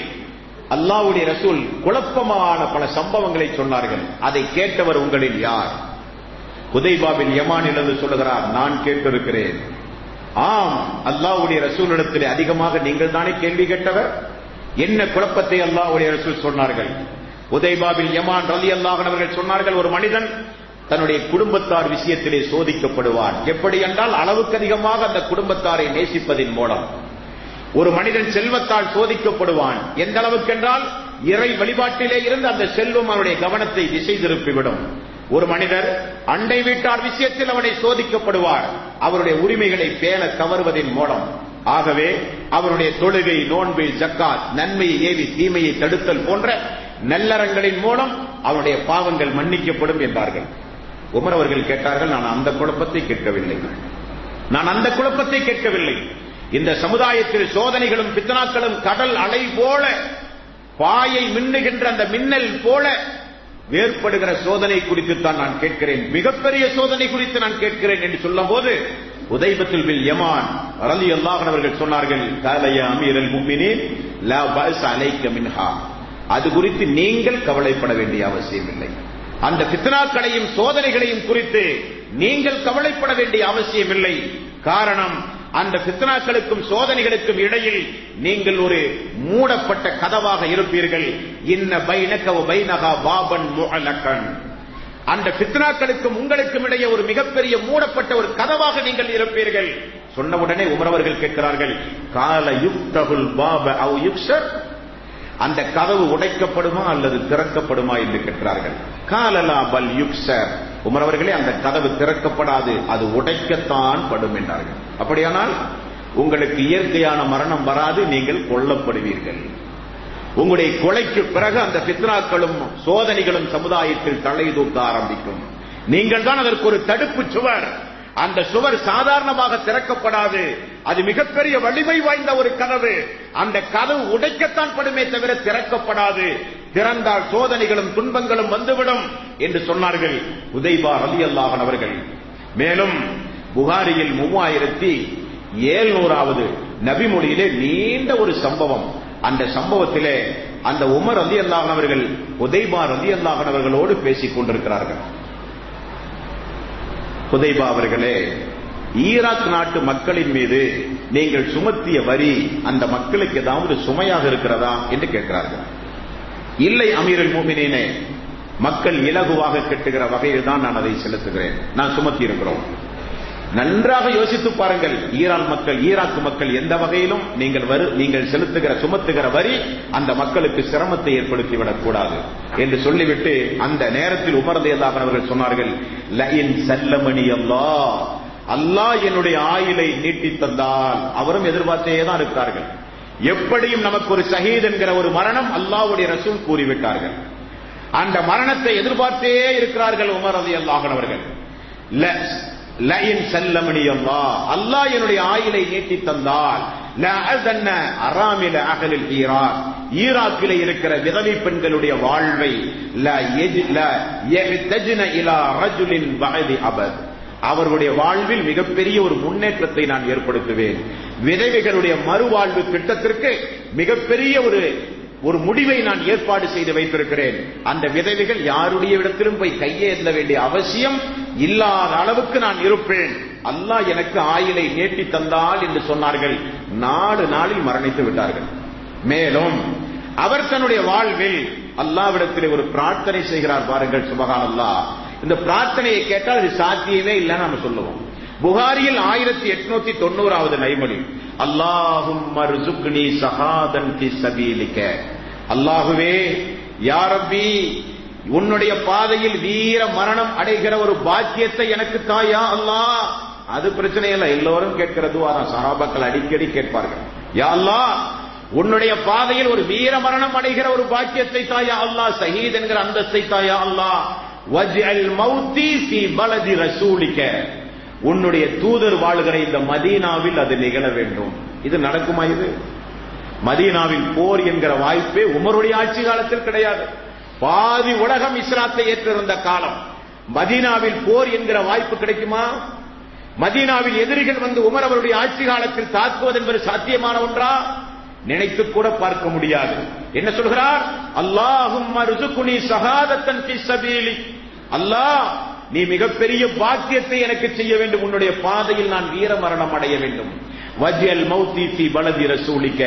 அல்லாஹ்வுடைய ரசூல் குழப்பமான பல சம்பவங்களை சொன்னார்கள், அதை கேட்டவர் உங்களில் யார்? ஹுதைபாவில் யமானிலிருந்து சொல்லுகிறார், நான் கேட்டிருக்கிறேன். ஆம், அல்லாஹ்வுடைய ரசூலிடத்திலே அதிகமாக நீங்கள் தானே கேள்வி கேட்டவர். என்ன குழப்பத்தை அல்லாஹ்வுடைய ரசூல் சொன்னார்கள்? ஹுதைபாவில் யமான் ரலியல்லாஹு அன்ஹு அவர்கள் சொன்னார்கள், ஒரு மனிதன் தன்னுடைய குடும்பத்தார் விஷயத்திலே சோதிக்கப்படுவான். எப்படி என்றால், அளவுக்கு அதிகமாக அந்த குடும்பத்தாரை நேசிப்பதின் மூலம். ஒரு மனிதன் செல்வத்தால் சோதிக்கப்படுவான். எந்த அளவுக்கு என்றால், இறை வழிபாட்டிலே இருந்து அந்த செல்வம் அவருடைய கவனத்தை திசை திருப்பிவிடும். ஒரு மனிதர் அண்டை வீட்டார் விஷயத்தில் அவனை சோதிக்கப்படுவார், அவருடைய உரிமைகளை பேண தவறுவதின் மூலம். ஆகவே அவருடைய தொழுகை, நோன்பு, ஜக்காத், நன்மையை ஏவி தீமையை தடுத்தல் போன்ற நல்லறங்களின் மூலம் அவருடைய பாவங்கள் மன்னிக்கப்படும் என்றார்கள். உமர் அவர்கள் கேட்டார்கள், நான் அந்த குழப்பத்தை கேட்கவில்லை, நான் அந்த குழப்பத்தை கேட்கவில்லை. இந்த சமுதாயத்தில் சோதனைகளும் பித்னாக்களும் கடல் அலை போல, பாயை மின்னுகின்ற அந்த மின்னல் போல வேறுபடுகிற சோதனை குறித்து தான் நான் கேட்கிறேன், மிகப்பெரிய சோதனை குறித்து நான் கேட்கிறேன் என்று சொல்லும் போது உதைபத்துல் பில் யமான் ரலியல்லாஹு அன்ஹு அவர்கள் சொன்னார்கள், கால யா அமீரல் முஃமினீன் லா பஅஸ அலைக மின்ஹா, அது குறித்து நீங்கள் கவலைப்பட வேண்டிய அவசியம் இல்லை. அந்த ஃபித்னாக்களையும் சோதனைகளையும் குறித்து நீங்கள் கவலைப்பட வேண்டிய அவசியம் இல்லை. காரணம், அந்த ஃபித்னாக்களுக்கும் சோதனைகளுக்கும் இடையில் நீங்கள் ஒரு மூடப்பட்ட கதவாக இருப்பீர்கள். இன்ன பைனக வ பைனஹா பாபன் முஅலகன், அந்த ஃபித்னாக்களுக்கும் உங்களுக்கும் இடையே ஒரு மிகப்பெரிய மூடப்பட்ட ஒரு கதவாக நீங்கள் இருப்பீர்கள். சொன்ன உடனே உமர் அவர்கள் கேட்கிறார்கள், கால யுக்தகுல் பாப அவ் யுக்ஸர், அந்த கதவு உடைக்கப்படுமா அல்லது திறக்கப்படுமா என்று கேட்கிறார்கள். காலலா பல் யுக்ஸர், உமர் அவர்களே அந்த கதவு திறக்கப்படாது, அது உடைக்கத்தான் படும் என்றார்கள். அப்படியானால் உங்களுக்கு இயற்கையான மரணம் வராது, நீங்கள் கொல்லப்படுவீர்கள். உங்களுடைய கொலைக்கு பிறகு அந்த ஃபித்னாக்களும் சோதனைகளும் சமுதாயத்தில் தலை தூக்க ஆரம்பிக்கும். நீங்கள் தான் அதற்கு ஒரு தடுப்பு சுவர். அந்த சுவர் சாதாரணமாக திறக்கப்படாது, அது மிகப்பெரிய வலிமை வாய்ந்த ஒரு கதவு. அந்த கதவு உடைக்கத்தான் படுமே தவிர திறக்கப்படாது. திறந்தால் சோதனைகளும் துன்பங்களும் வந்துவிடும் என்று சொன்னார்கள் உதைபா ரலியல்லாஹு அன்ஹு அவர்கள். மேலும் புகாரியில் 3700வது நபிமொழியிலே நீண்ட ஒரு சம்பவம். அந்த சம்பவத்திலே அந்த உமர் ரலியல்லாஹு அன்ஹு அவர்கள் உதைபா ரலியல்லாஹு அன்ஹு அவர்களோடு பேசிக் கொண்டிருக்கிறார்கள். உதைபா அவர்களே, ஈராக் நாட்டு மக்களின் மீது நீங்கள் சுமத்திய வரி அந்த மக்களுக்கு ஏதாவது சுமையாக இருக்கிறதா என்று கேட்கிறார்கள். இல்லை அமீருல் முஃமினீனே, மக்கள் இலகுவாக கட்டுகிற வகையில் தான் நான் அதை செலுத்துகிறேன், நான் சுமத்தி இருக்கிறோம். நன்றாக யோசித்து பாருங்கள், ஈராக் மக்கள் எந்த வகையிலும் நீங்கள் சுமத்துகிற வரி அந்த மக்களுக்கு சிரமத்தை ஏற்படுத்திவிடக் கூடாது என்று சொல்லிவிட்டு அந்த நேரத்தில் உமர் ரலியல்லாஹு அன்ஹு அவர்கள் சொன்னார்கள், லஇன் சல்லமணி அல்லாஹ் என்னுடைய ஆயுளை நீட்டி தந்தால், அவரும் எதிர்பார்த்தே தான் இருக்கிறார்கள். எப்படியும் நமக்கு ஒரு ஷஹீத் என்கிற ஒரு மரணம் அல்லாஹ்வுடைய ரசூல் கூறிவிட்டார்கள். அந்த மரணத்தை எதிர்பார்த்தே இருக்கிறார்கள் உமர் ரலியல்லாஹு அன்ஹு அவர்கள். லஇன் சல்லமணி அல்லாஹ் என்னுடைய ஆயுளை நீட்டி தந்தால் லஅதன்ன அராமில அஹ்லில் ஈராக்கிலே இருக்கிற விதவை பெண்களுடைய வாழ்வை யஹ்தஜ்ன இலா ரஜுலின் பஅதி அபத், அவர்களுடைய வாழ்வில் மிகப்பெரிய ஒரு முன்னேற்றத்தை நான் ஏற்படுத்துவேன். விதவைகளுடைய மறுவாழ்வு திட்டத்திற்கு மிகப்பெரிய ஒரு முடிவை நான் ஏற்பாடு செய்து வைத்திருக்கிறேன். அந்த விதவைகள் யாருடைய இடத்திலும் போய் கையேந்த வேண்டிய அவசியம் இல்லாத அளவுக்கு நான் இருப்பேன். அல்லாஹ் எனக்கு ஆயுளை நீட்டி தந்தால் என்று சொன்னார்கள். 4 நாளில் மரணித்து விட்டார்கள். மேலும் அவர் தன்னுடைய வாழ்வில் அல்லாஹ்விடத்தில் ஒரு பிரார்த்தனை செய்கிறார். பாருங்கள், சுப்ஹானல்லாஹ். இந்த பிரார்த்தனையை கேட்டால் அது சாத்தியமே இல்லைன்னு நாம சொல்லுவோம். புகாரியில் 1890வது நைமொழி, அல்லாஹும்ம ர்சுக்னி ஷஹாதன் ஃபீ ஸபீலிக, அல்லாஹுவே யா ரப்பி உன்னுடைய பாதையில் வீர மரணம் அடைகிற ஒரு பாக்கியத்தை எனக்கு தாயா அல்லாஹ். அது பிரச்சனை இல்லை, எல்லோரும் கேட்கிற துஆ தான், சஹாபாக்கள் அடிக்கடி கேட்பார்கள். யா அல்லாஹ் உன்னுடைய பாதையில் ஒரு வீர மரணம் அடைகிற ஒரு பாக்கியத்தை தாயா அல்லாஹ், ஷஹீத் என்கிற அந்தஸ்தை தாயா அல்லாஹ். வஜ்அல் மௌதி ஃபீ பலதி ரசூலிக, உன்னுடைய தூதர் வாழ்கிற இந்த மதீனாவில் அது நிகழ வேண்டும். இது நடக்குமா? இது மதீனாவில் போர் என்கிற வாய்ப்பே உமருடைய ஆட்சி காலத்தில் கிடையாது. பாதி உலகம் இஸ்லாத்தை ஏற்றிருந்த காலம். மதீனாவில் போர் என்கிற வாய்ப்பு கிடைக்குமா? மதீனாவில் எதிரிகள் வந்து உமர் அவருடைய ஆட்சி காலத்தில் தாக்குவது என்பது சாத்தியமான ஒன்றா? நினைத்து கூட பார்க்க முடியாது. என்ன சொல்கிறார்? அல்லாஹும்ம ர்சுக்னி ஷஹாதத்தன் ஃபீ ஸபீலிக், அல்லாஹ் நீ மிகப்பெரிய பாக்கியத்தை எனக்கு செய்ய வேண்டும், உன்னுடைய பாதையில் நான் வீர மரணம் அடைய வேண்டும். வஜ்அல் மௌதி ஃபீ பலதி ரசூலிக,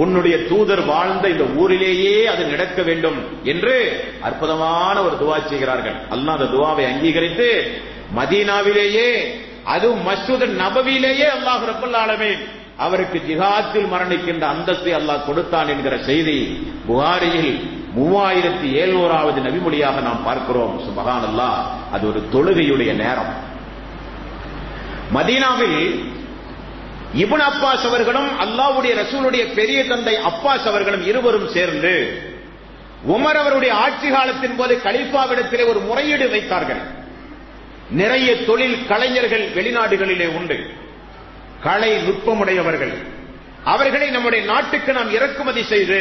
உன்னுடைய தூதர் வாழ்ந்த இந்த ஊரிலேயே அது நடக்க வேண்டும் என்று அற்புதமான ஒரு துஆ செய்கிறார்கள். அல்லாஹ் அந்த துஆவை அங்கீகரித்து மதீனாவிலேயே, அதுவும் மஸ்ஜித் நபவியிலேயே அல்லாஹ் ரப்பல் ஆலமீன் அவருக்கு ஜிஹாத்தில் மரணிக்கின்ற அந்தஸ்தை அல்லாஹ் கொடுத்தான் என்கிற செய்தி புகாரியில் 3700வது நபிமொழியாக நாம் பார்க்கிறோம். சுப்ஹானல்லாஹ். அது ஒரு தொழுகையுடைய நேரம். மதீனாவில் இப்னு அப்பாஸ் அவர்களும் அல்லாஹ்வுடைய ரசூலுடைய பெரிய தந்தை அப்பாஸ் அவர்களும் இருவரும் சேர்ந்து உமர் அவருடைய ஆட்சி காலத்தின் போது கலீஃபாவிடத்திலே ஒரு முறையீடு வைத்தார்கள். நிறைய தொழில் கலைஞர்கள் வெளிநாடுகளிலே உண்டு, கலை நுட்பமுடையவர்கள். அவர்களை நம்முடைய நாட்டுக்கு நாம் இறக்குமதி செய்து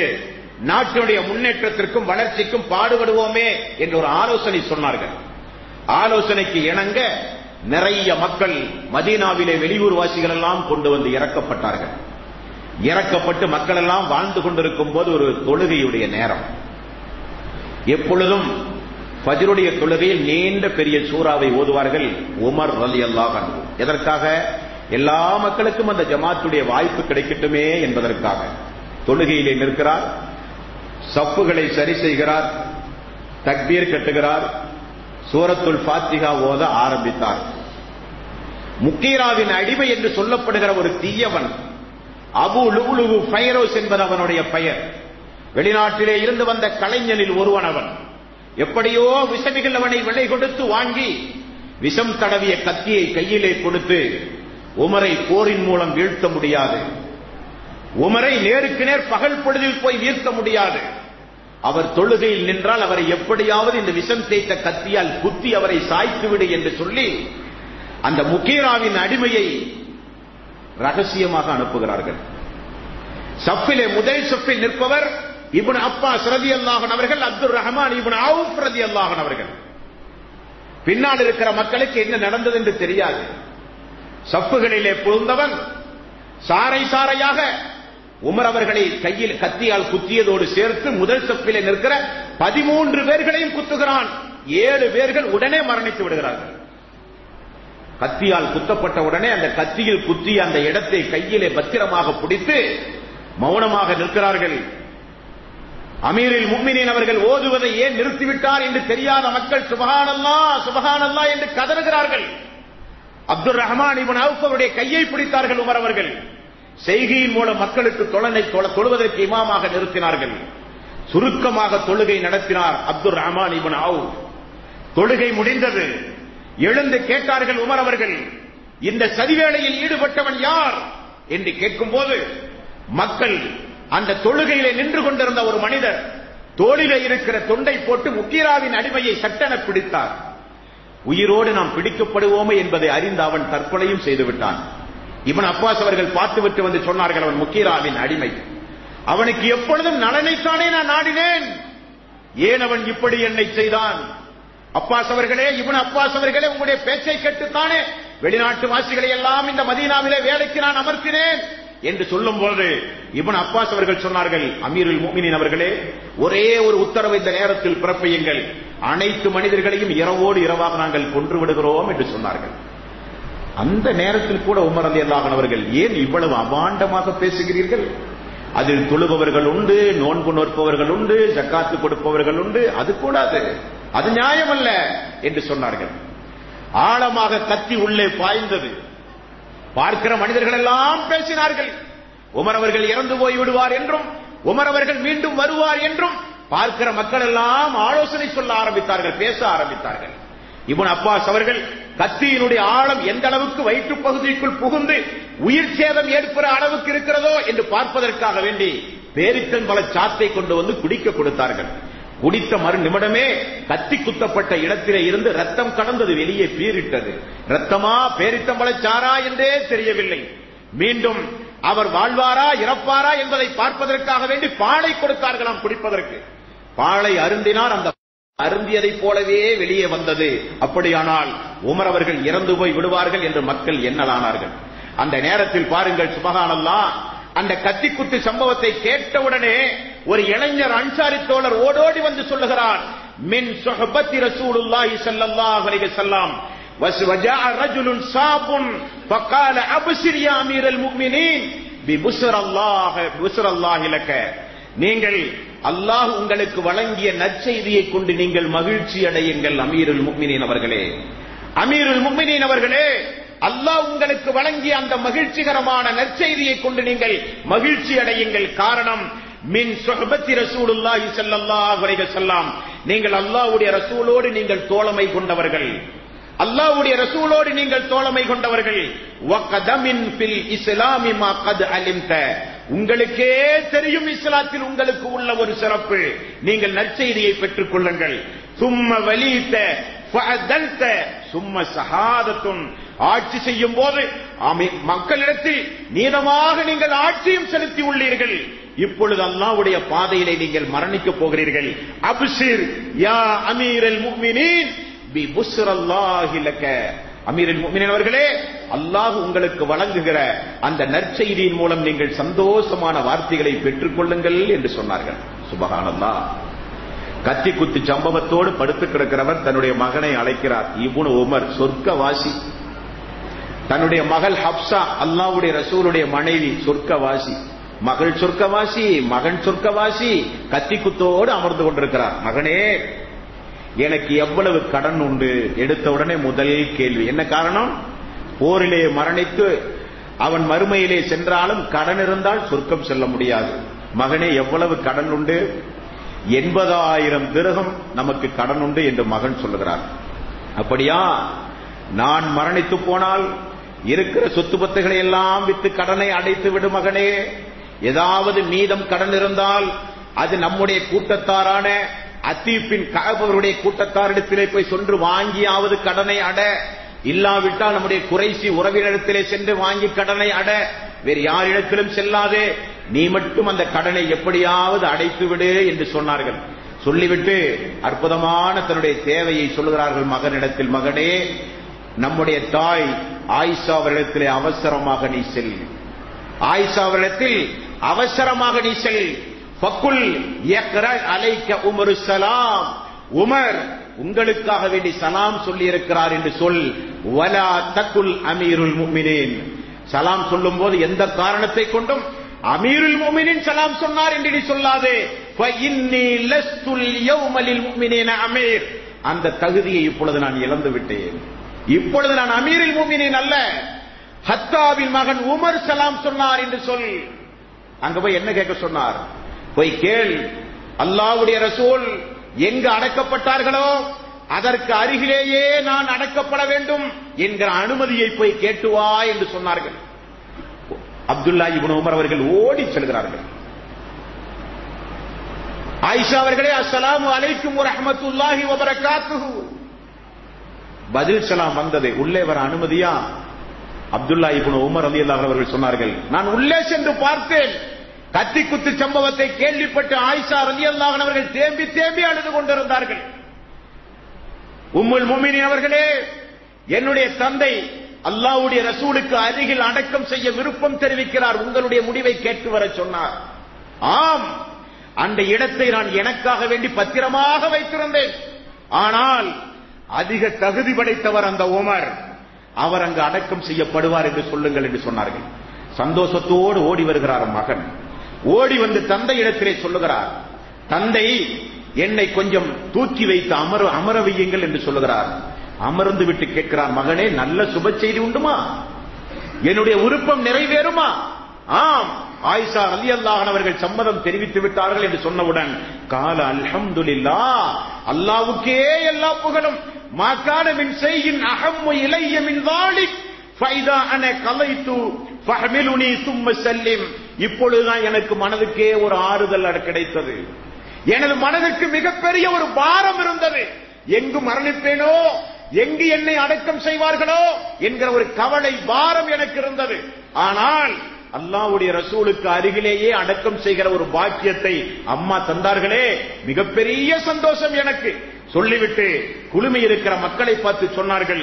நாட்டினுடைய முன்னேற்றத்திற்கும் வளர்ச்சிக்கும் பாடுபடுவோமே என்ற ஒரு ஆலோசனை சொன்னார்கள். ஆலோசனைக்கு இணங்க நிறைய மக்கள் மதீனாவிலே வெளியூர் வாசிகள் எல்லாம் கொண்டு வந்து இறக்கப்பட்டார்கள். இறக்கப்பட்டு மக்கள் எல்லாம் வாழ்ந்து கொண்டிருக்கும் போது ஒரு தொழுகையுடைய நேரம். எப்பொழுதும் ஃபஜ்ருடைய தொழுகையில் நீண்ட பெரிய சூறாவை ஓதுவார்கள் உமர் ரலியல்லாஹு அன்ஹு. எதற்காக? எல்லா மக்களுக்கும் அந்த ஜமாத்துடைய வாய்ப்பு கிடைக்கட்டுமே என்பதற்காக. தொழுகையிலே நிற்கிறார், சஃப்புகளை சரி செய்கிறார், தக்பீர் கட்டுகிறார், சூரத்துல் ஃபாத்திஹா ஓத ஆரம்பித்தார். முக்கீராவின் அடிமை என்று சொல்லப்படுகிற ஒரு தீயவன், அபு லுலுவு ஃபைரோஸ் என்பது அவனுடைய பெயர். வெளிநாட்டிலே இருந்து வந்த கலைஞனில் ஒருவன் அவன். எப்படியோ விஷமிகள் அவனை விலை கொடுத்து வாங்கி விஷம் தடவிய கத்தியை கையிலே கொடுத்து, உமரை போரின் மூலம் வீழ்த்த முடியாது, உமரை நேருக்கு நேர் பகல் பொழுதில் போய் வீழ்த்த முடியாது, அவர் தொழுகையில் நின்றால் அவரை எப்படியாவது இந்த விஷம் தேய்த்த கத்தியால் குத்தி அவரை சாய்த்துவிடு என்று சொல்லி அந்த முகீராவின் அடிமையை ரகசியமாக அனுப்புகிறார்கள். சஃபிலே முதல் சஃபில் நிற்பவர் இப்னு அப்பாஸ் ரலியல்லாஹு அன்ஹு அவர்கள், அப்துர் ரஹ்மான் இப்னு அவுஃப் ரலியல்லாஹு அன்ஹு அவர்கள். பின்னால் இருக்கிற மக்களுக்கு என்ன நடந்தது என்று தெரியாது. சஃப்புகளிலே புகுந்தவன் சாரை சாரையாக உமர் அவர்களை கையில் கத்தியால் குத்தியதோடு சேர்த்து முதல் சஃபிலே நிற்கிற 13 பேர்களையும் குத்துகிறான். 7 பேர்கள் உடனே மரணித்து விடுகிறார்கள். கத்தியால் குத்தப்பட்ட உடனே அந்த கத்தியில் குத்திய அந்த இடத்தை கையிலே பத்திரமாக பிடித்து மௌனமாக நிற்கிறார்கள். அமீருல் முஃமினீன் அவர்கள் ஓதுவதை ஏன் நிறுத்திவிட்டார் என்று தெரியாத மக்கள் சுப்ஹானல்லாஹ் சுப்ஹானல்லாஹ் என்று கதறுகிறார்கள். அப்துர் ரஹ்மான் இப்னு அவுஃப் அவருடைய கையை பிடித்தார்கள் உமர் அவர்கள். செய்கையின் மூலம் மக்களுக்கு தொழுவதற்கு இமாமாக நிறுத்தினார்கள். சுருக்கமாக தொழுகை நடத்தினார் அப்துர் ரஹ்மான் இப்னு அவுஃப். தொழுகை முடிந்தது. எழுந்து கேட்டார்கள் உமர் அவர்கள், இந்த சதிவேளையில் ஈடுபட்டவன் யார் என்று கேட்கும் போது மக்கள் அந்த தொழுகையிலே நின்று கொண்டிருந்த ஒரு மனிதர் தோளிலே இருக்கிற தொண்டை போட்டு முக்கீராவின் அடிமையை சட்டென பிடித்தார். உயிரோடு நாம் பிடிக்கப்படுவோமே என்பதை அறிந்து அவன் தற்கொலையும் செய்துவிட்டான். இப்னு அப்பாஸ் அவர்கள் பார்த்துவிட்டு வந்து சொன்னார்கள், அவன் முக்கீராவின் அடிமை, அவனுக்கு எப்பொழுதும் நலனைத்தானே நான் நாடினேன், ஏன் அவன் இப்படி என்னை செய்தான்? அப்பாஸ் அவர்களே, இப்னு அப்பாஸ் அவர்களே, உங்களுடைய பேச்சை கேட்டுத்தானே வெளிநாட்டு வாசிகளை எல்லாம் இந்த மதீனாவிலே வேலைக்கு நான் அமர்த்தினேன் என்று சொல்லும் போது இப்னு அப்பாஸ் அவர்கள் சொன்னார்கள், அமீருல் முஃமினீன் அவர்களே, ஒரே ஒரு உத்தரவை இந்த நேரத்தில் பிறப்பியுங்கள், அனைத்து மனிதர்களையும் இரவோடு இரவாக நாங்கள் கொன்று விடுகிறோம் என்று சொன்னார்கள். அந்த நேரத்தில் கூட உமர் ரலியல்லாஹு அன்ஹு அவர்கள், ஏன் இவ்வளவு அபாண்டமாக பேசுகிறீர்கள்? அதில் தொழுபவர்கள் உண்டு, நோன்பு நோற்பவர்கள் உண்டு, ஜக்காத்து கொடுப்பவர்கள் உண்டு, அது கூடாது, அது நியாயமல்ல என்று சொன்னார்கள். ஆழமாக கத்தி உள்ளே பாய்ந்தது. பார்க்கிற மனிதர்கள் எல்லாம் பேசினார்கள். உமர் அவர்கள் இறந்து போய் விடுவார் என்றும் உமர் அவர்கள் மீண்டும் வருவார் என்றும் பார்க்கிற மக்கள் எல்லாம் ஆலோசனை சொல்ல ஆரம்பித்தார்கள், பேச ஆரம்பித்தார்கள். இப்னு அப்பாஸ் அவர்கள் கத்தியினுடைய ஆழம் எந்த அளவுக்கு வயிற்று பகுதிக்குள் புகுந்து உயிர் சேதம் ஏற்படுற அளவுக்கு இருக்கிறதோ என்று பார்ப்பதற்காக வேண்டி பேரித்தம்பழ சாத்தை கொண்டு வந்து குடிக்க கொடுத்தார்கள். குடித்த மறு நிமிடமே கத்தி குத்தப்பட்ட இடத்திலே இருந்து ரத்தம் கடந்தது, வெளியே பீரிட்டது. ரத்தமா பேரித்தம்பழ சாரா என்றே தெரியவில்லை. மீண்டும் அவர் வாழ்வாரா இறப்பாரா என்பதை பார்ப்பதற்காக வேண்டி பாலை கொடுத்தார்களாம் குடிப்பதற்கு. பாலை அருந்தினார், அந்த அருந்தியதை போலவே வெளியே வந்தது. அப்படியானால் உமர் அவர்கள் இறந்து போய் விடுவார்கள் என்று மக்கள் எண்ணலானார்கள். அந்த நேரத்தில் பாருங்கள், சுப்ஹானல்லாஹ், அந்த கத்திக்குத்து சம்பவத்தை கேட்டவுடனே ஒரு இளைஞர் அன்சாரி தோழர் ஓடோடி வந்து சொல்லுகிறார், மின் சுஹபத்தி ரசூலுல்லாஹி ஸல்லல்லாஹு அலைஹி வஸல்லம் வஜாஅ ரஜுலுன் சாபுன் ஃபகால அப்ஷிர் யா அமீரல் முஃமினீன் பிபுஸ்ரல்லாஹி லக. நீங்கள் அல்லாஹ் உங்களுக்கு வழங்கிய நற்செய்தியை கொண்டு நீங்கள் மகிழ்ச்சி அடையுங்கள் அமீருல் முஃமினீன் அவர்களே. அமீருல் முஃமினீன் அவர்களே, அல்லாஹ் உங்களுக்கு வழங்கிய அந்த மகிழ்ச்சிகரமான நற்செய்தியை கொண்டு நீங்கள் மகிழ்ச்சி அடையுங்கள். காரணம், மின் சுஹபத்தி ரசூலுல்லாஹி ஸல்லல்லாஹு அலைஹி வஸல்லம், நீங்கள் அல்லாஹ்வுடைய ரசூலோடு நீங்கள் தோழமை கொண்டவர்கள், அல்லாஹ்வுடைய ரசூலோடு நீங்கள் தோழமை கொண்டவர்கள். வகதமின் ஃபில் இஸ்லாமி மா கத் அலிம்த, உங்களுக்கே தெரியும் இஸ்லாத்தில் உங்களுக்கு உள்ள ஒரு சிறப்பு, நீங்கள் நற்செய்தியை பெற்றுக் கொள்ளுங்கள். சும்ம வலீத ஃபஅதல்த சும்ம ஷஹாதத்துன், ஆட்சி செய்யும் போது மக்களிடத்தில் நீதமாக நீங்கள் ஆட்சியும் செலுத்தி உள்ளீர்கள். இப்பொழுது அல்லாஹ்வுடைய பாதையிலே நீங்கள் மரணிக்கப் போகிறீர்கள். அப்ஷிர் யா அமீரல் முஃமினீன் பி புஸ்ரல்லாஹி லக. அமீருல் முஃமினீன் அவர்களே, அல்லாஹ் உங்களுக்கு வழங்குகிற அந்த நற்செய்தியின் மூலம் நீங்கள் சந்தோஷமான வார்த்தைகளை பெற்றுக் கொள்ளுங்கள் என்று சொன்னார்கள். சுப்ஹானல்லாஹ். கத்தி குத்து சம்பவத்தோடு படுத்து கிடக்கிறவர் தன்னுடைய மகனை அழைக்கிறார். இப்னு உமர் சொர்க்கவாசி. தன்னுடைய மகள் ஹப்சா அல்லாஹ்வுடைய ரசூலுடைய மனைவி சொர்க்கவாசி. மகள் சொர்க்கவாசி, மகன் சொர்க்கவாசி. கத்தி குத்தோடு அமர்ந்து கொண்டிருக்கிறார். மகனே, எனக்கு எவ்வளவு கடன் உண்டு? எடுத்த உடனே முதல் கேள்வி என்ன காரணம்? போரிலே மரணித்து அவன் மறுமையிலே சென்றாலும் கடன் இருந்தால் சொர்க்கம் செல்ல முடியாது. மகனே, எவ்வளவு கடன் உண்டு? 80,000 திரகம் நமக்கு கடன் உண்டு என்று மகன் சொல்லுகிறார். அப்படியா? நான் மரணித்து போனால் இருக்கிற சொத்து பத்துகளை எல்லாம் வித்து கடனை அடைத்து விடு மகனே. ஏதாவது மீதம் கடன் இருந்தால் அது நம்முடைய கூட்டத்தாரான அத்தீப்பின் கஅபருடைய கூட்டத்தாரிடத்திலே போய் சென்று வாங்கியாவது கடனை அட, இல்லாவிட்டால் நம்முடைய குறைசி உறவினரிடத்திலே சென்று வாங்கி கடனை அட, வேறு யாரிடத்திலும் செல்லாதே, நீ மட்டும் அந்த கடனை எப்படியாவது அடைத்து விடு என்று சொன்னார்கள். சொல்லிவிட்டு அற்புதமான தன்னுடைய தேவையை சொல்லுகிறார்கள் மகனிடத்தில். மகனே, நம்முடைய தாய் ஆயிஷா அவரிடத்திலே அவசரமாக நீ செல். ஆயிஷா அவரிடத்தில் அவசரமாக நீ செல். ஃபக்குல் யக்ரா அலைக்க உமரு ஸலாம். உமர் உங்களுக்காக வேண்டி சலாம் சொல்லி இருக்கிறார் என்று சொல். வலா தகுல் அமீருல் முஃமினீன். சலாம் சொல்லும் போது எந்த காரணத்தை கொண்டும் அமீருல் முஃமினீன் சலாம் சொன்னார் என்று நீ சொல்லாதே. ஃபஇன்னி லஸ்துல் யௌம லில் முஃமினீன அமீர். அந்த தகுதியை இப்பொழுது நான் இழந்து விட்டேன். இப்பொழுது நான் அமீருல் முஃமினீன் அல்ல. ஹத்தாபின் மகன் உமர் சலாம் சொன்னார் என்று சொல். அங்க போய் என்ன கேட்க சொன்னார்? போய் கேள், அல்லாஹ்வுடைய ரசூல் எங்கு அடக்கப்பட்டார்களோ அதற்கு அருகிலேயே நான் அடக்கப்பட வேண்டும் என்கிற அனுமதியை போய் கேட்டு வா என்று சொன்னார்கள். அப்துல்லா இப்னு உமர் அவர்கள் ஓடி செல்கிறார்கள். ஆயிஷா அவர்களே, அஸ்ஸலாமு அலைக்கும் வரஹ்மத்துல்லாஹி வபரகாத்துஹு. பதில் சலாம் வந்தது. உள்ளே வர அனுமதியா? அப்துல்லா இப்னு உமர் ரலியல்லாஹு அன்ஹு அவர்கள் சொன்னார்கள், நான் உள்ளே சென்று பார்த்தேன். கத்தி குத்து சம்பவத்தை கேள்விப்பட்டு ஆயிஷா ரலியல்லாஹு அன்ஹா அவர்கள் தேம்பி தேம்பி அழுது கொண்டிருந்தார்கள். உம்முல் முஃமினீன் அவர்களே, என்னுடைய தந்தை அல்லாஹ்வுடைய ரசூலுக்கு அருகில் அடக்கம் செய்ய விருப்பம் தெரிவிக்கிறார், உங்களுடைய முடிவை கேட்டு வர சொன்னார். ஆம், அந்த இடத்தை நான் எனக்காக வேண்டி பத்திரமாக வைத்திருந்தேன். ஆனால் அதிக தகுதி படைத்தவர் அந்த உமர், அவர் அங்கு அடக்கம் செய்யப்படுவார் என்று சொல்லுங்கள் என்று சொன்னார்கள். சந்தோஷத்தோடு ஓடி வருகிறார் மகன். ஓடி வந்து தந்தை இடத்திலே சொல்லுகிறார், தந்தை என்னை கொஞ்சம் தூக்கி வைத்து அமர வையுங்கள் என்று சொல்லுகிறார். அமர்ந்து விட்டு கேட்கிறார், மகனே, நல்ல சுப செய்தி உண்டுமா? என்னுடைய விருப்பம் நிறைவேறுமா? ஆம், ஆயிஷா ரலியல்லாஹு அன்ஹா அவர்கள் சம்மதம் தெரிவித்து விட்டார்கள் என்று சொன்னவுடன் கால அல்ஹம்துலில்லாஹ், அல்லாஹ்வுக்கே எல்லா புகழும். மா கான மின் ஷைஇன் அஹம்மு இலைய மின் ذلك ஃபைதா அன கலைத்து ஃபஹ்மிலுனி ثم சல்லிம். இப்பொழுதுதான் எனக்கு மனதுக்கே ஒரு ஆறுதல் கிடைத்தது. எனது மனதுக்கு மிகப்பெரிய ஒரு பாரம் இருந்தது. எங்கு மரணிப்பேனோ, எங்கு என்னை அடக்கம் செய்வார்களோ என்கிற ஒரு கவலை பாரம் எனக்கு இருந்தது. ஆனால் அல்லாஹ்வுடைய ரசூலுக்கு அருகிலேயே அடக்கம் செய்கிற ஒரு பாக்கியத்தை அம்மா தந்தார்களே, மிகப்பெரிய சந்தோஷம் எனக்கு. சொல்லிவிட்டு குழுமி இருக்கிற மக்களை பார்த்து சொன்னார்கள்,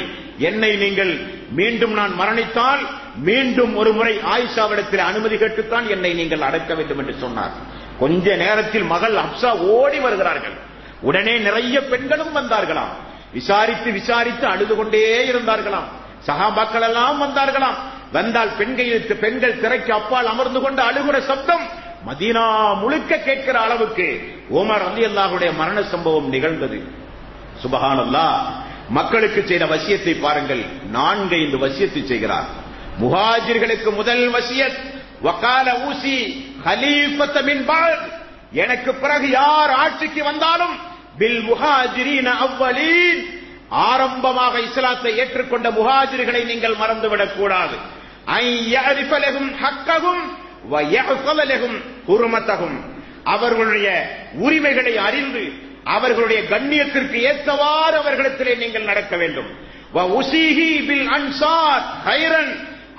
என்னை நீங்கள் மீண்டும் நான் மரணித்தால் மீண்டும் ஒரு முறை ஆயிஷாவிடத்தில் அனுமதி கேட்டுத்தான் என்னை நீங்கள் அடக்க வேண்டும் என்று சொன்னார். கொஞ்ச நேரத்தில் மகள் ஹப்சா ஓடி வருகிறார்கள். உடனே நிறைய பெண்களும் வந்தார்களாம். விசாரித்து விசாரித்து அழுது கொண்டே இருந்தார்களாம். சஹாபாக்கள் எல்லாம் வந்தார்களாம். வந்தால் பெண்கள் திரைக்கு அப்பால் அமர்ந்து கொண்டு அழுகுற சப்தம் மதீனா முழுக்க கேட்கிற அளவுக்கு உமர் ரலியல்லாஹுடைய மரண சம்பவம் நிகழ்ந்தது. சுப்ஹானல்லாஹ். மக்களுக்கு செய்த வசியத்தை பாருங்கள். 4 வசியத்தை செய்கிறார். முஹாஜிர்களுக்கு முதல் வசியத், வகால ஊசி கலீஃபத மின் பஅத், எனக்கு பிறகு யார் ஆட்சிக்கு வந்தாலும் பில் முஹாஜிரீன அவ்வலீன், ஆரம்பமாக இஸ்லாத்தை ஏற்றுக்கொண்ட முஹாஜிர்களை நீங்கள் மறந்துவிடக் கூடாது. ஐ யஅரிஃப லஹும் ஹக்கஹும் வ யஹ்ஃபஸ லஹும் ஹுர்மத்தஹும், அவர்களுடைய உரிமைகளை அறிந்து அவர்களுடைய கண்ணியத்திற்கு ஏற்றவாறு அவர்களிடத்திலே நீங்கள் நடக்க வேண்டும். வ உஸீஹி பில் அன்சார் கைரன்,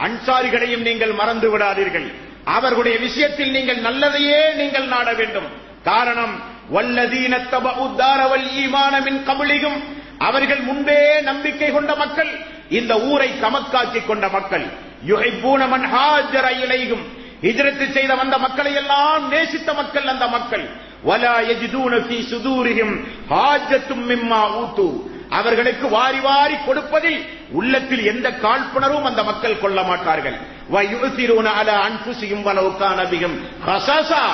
அன்சாரிகளையும் நீங்கள் மறந்து விடாதீர்கள். அவர்களுடைய விஷயத்தில் நீங்கள் நல்லதையே நீங்கள் நாட வேண்டும். காரணம், வல்லதீன தபஉத் தார வல் ஈமான மின் கப்லிஹும், அவர்கள் முன்பே நம்பிக்கை கொண்ட மக்கள், இந்த ஊரை தமக்காக்கிக் கொண்ட மக்கள். யுஹிப்பூன மன் ஹாஜர இலைஹும், ஹிஜ்ரத் செய்த வந்த மக்களை எல்லாம் நேசித்த மக்கள் அந்த மக்கள். வலா யஜிதூன ஃபீ சுதூரிஹிம் ஹாஜத்தும் மிம்மா ஊது, அவர்களுக்கு வாரி வாரி கொடுப்பதில் உள்ளத்தில் எந்த காழ்ப்புணர்வும் அந்த மக்கள் கொள்ள மாட்டார்கள். வயுசிரூன அலா அன்ஃபுஸிஹிம் வலவ் கான பிஹிம் ஹஸஸா,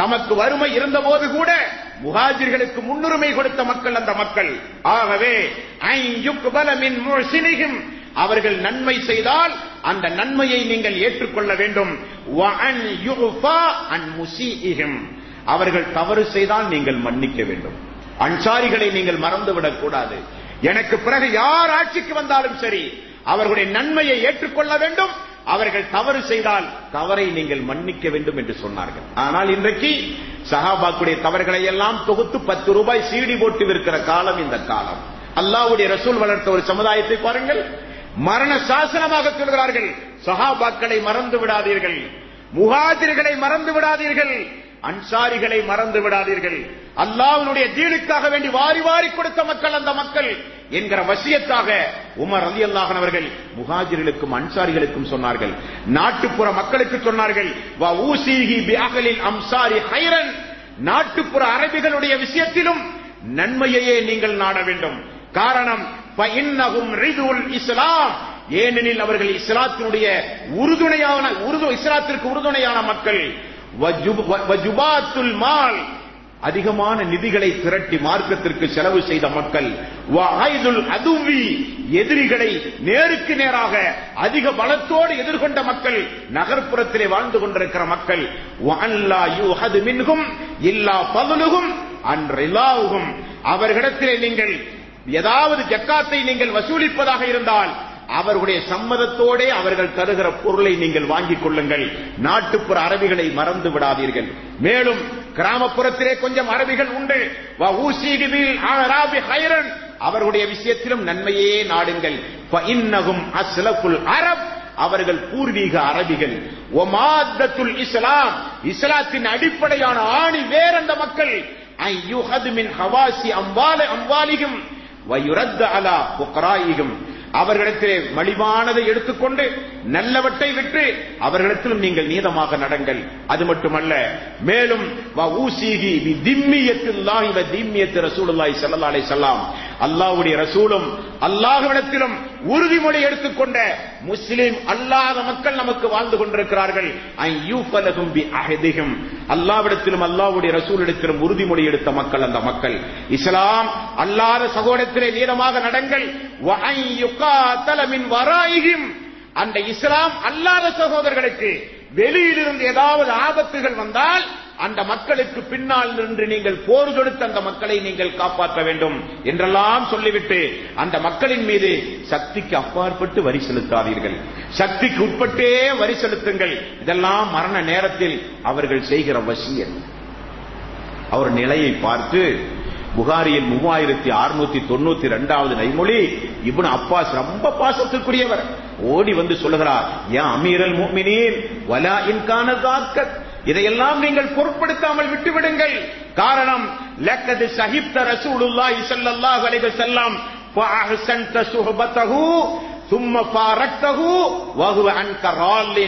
தமக்கு வறுமை இருந்தபோது கூட முஹாஜிர்களுக்கு முன்னுரிமை கொடுத்த மக்கள் அந்த மக்கள். ஆகவே ஐயுக்பல மின் முஹ்சினிஹிம், அவர்கள் நன்மை செய்தால் அந்த நன்மையை நீங்கள் ஏற்றுக்கொள்ள வேண்டும். வஅன் யுஃபா அன் முஸீஇஹிம், அவர்கள் தவறு செய்தால் நீங்கள் மன்னிக்க வேண்டும். அன்சாரிகளை நீங்கள் மறந்துவிடக் கூடாது. எனக்கு பிறகு யார் ஆட்சிக்கு வந்தாலும் சரி அவர்களுடைய நன்மையை ஏற்றுக்கொள்ள வேண்டும். அவர்கள் தவறு செய்தால் தவறை நீங்கள் மன்னிக்க வேண்டும் என்று சொன்னார்கள். ஆனால் இன்றைக்கு சஹாபாக்குடைய தவறுகளை எல்லாம் தொகுத்து 10 ரூபாய் சீடி போட்டு விற்கிற காலம் இந்த காலம். அல்லாஹ்வுடைய ரசூல் வளர்த்த ஒரு சமுதாயத்தை பாருங்கள். மரண சாசனமாக சொல்கிறார்கள், சஹாபாக்களை மறந்து விடாதீர்கள், முஹாஜிர்களை மறந்து விடாதீர்கள், அன்சாரிகளை மறந்து விடாதீர்கள். அல்லாஹ்வுடைய தீனுக்காக வேண்டி வாரி வாரி கொடுத்த மக்கள் அந்த மக்கள் என்கிற வசியத்தாக உமர் ரலியல்லாஹு அன்ஹு அவர்கள் முஹாஜிர்களுக்கும் அன்சாரிகளுக்கும் சொன்னார்கள். நாட்டுப்புற மக்களுக்கு சொன்னார்கள், வ ஊசிஹி பி அஹ்லில் அம்சாரி ஹைரன், நாட்டுப்புற அரபிகளுடைய விஷயத்திலும் நன்மையையே நீங்கள் நாட வேண்டும். காரணம், ஃபஇன்னஹும் ரிதுல் இஸ்லாம், ஏனெனில் அவர்கள் இஸ்லாத்தினுடைய இஸ்லாத்திற்கு உறுதுணையான மக்கள். வஜுபாத்துல் மால், அதிகமான நிதிகளை திரட்டி மார்க்கத்திற்கு செலவு செய்த மக்கள். வஹைதுல் அதுவி, எதிரிகளை நேருக்கு நேராக அதிக பலத்தோடு எதிர்கொண்ட மக்கள், நகர்ப்புறத்திலே வாழ்ந்து கொண்டிருக்கிற மக்கள். வஅல்லா யுஹது மின்ஹும் இல்லா ஃபதுலுஹும் அன் ரிலாஹும், அவர்களிடத்திலே நீங்கள் ஏதாவது ஜக்காத்தை நீங்கள் வசூலிப்பதாக இருந்தால் அவர்களுடைய சம்மதத்தோடே அவர்கள் தருகிற பொருளை நீங்கள் வாங்கிக் கொள்ளுங்கள். நாட்டுப்புற அரபிகளை மறந்து விடாதீர்கள். மேலும் கிராமப்புறத்திலே கொஞ்சம் அரபிகள் உண்டு. அவர்களுடைய விஷயத்திலும் நன்மையே நாடுங்கள். அரப், அவர்கள் பூர்வீக அரபிகள். ஒமாத்தத்துல் இஸ்லாம், இஸ்லாத்தின் அடிப்படையான ஆணி வேர் அந்த மக்கள். அம்வாலிகும் வயுரத் அலா புக்ராயிகும், அவர்களிடத்திலே மலிவானதை எடுத்துக்கொண்டு நல்லவற்றை விட்டு அவர்களிடத்திலும் நீங்கள் நீதமாக நடங்கள். அது மட்டுமல்ல, மேலும் அல்லாஹ்வுடைய ரசூலும் அல்லாஹ்விடத்திலும் உறுதிமொழி எடுத்துக்கொண்ட முஸ்லிம் அல்லாத மக்கள் நமக்கு வாழ்ந்து கொண்டிருக்கிறார்கள். அல்லாஹ்விடத்திலும் அல்லாஹ்வுடைய ரசூலிடத்திலும் உறுதிமொழி எடுத்த மக்கள் அந்த மக்கள். இஸ்லாம் அல்லாத சகோதரத்திலே நீதமாக நடங்கள். அந்த இஸ்லாம் அல்லாத சகோதரர்களுக்கு வெளியிலிருந்து ஏதாவது ஆபத்துகள் வந்தால் அந்த மக்களுக்கு பின்னால் நின்று நீங்கள் போர் தொடுத்து அந்த மக்களை நீங்கள் காப்பாற்ற வேண்டும் என்றெல்லாம் சொல்லிவிட்டு அந்த மக்களின் மீது சக்திக்கு அப்பாற்பட்டு வரி செலுத்தாதீர்கள், சக்திக்கு உட்பட்டே வரி செலுத்துங்கள். இதெல்லாம் மரண நேரத்தில் அவர்கள் செய்கிற வசியத். அவர் நிலையை பார்த்து புகாரியில் 3692வது நைமொழி, இப்னு அப்பாஸ் ரொம்ப பாசத்துக்குரியவர், ஓடி வந்து சொல்லுகிறார், யா அமீரல் முஃமினீன் வலா இன் கான தாக்கத், இதையெல்லாம் நீங்கள் பொருட்படுத்தாமல் விட்டுவிடுங்கள். காரணம், லக்கத் ஸஹிப்த ரசூலுல்லாஹி ஸல்லல்லாஹு அலைஹி வஸல்லம் ஃபஅஹ்ஸன்த சுஹபதஹு ثم فارقته وهو عنك راضٍ,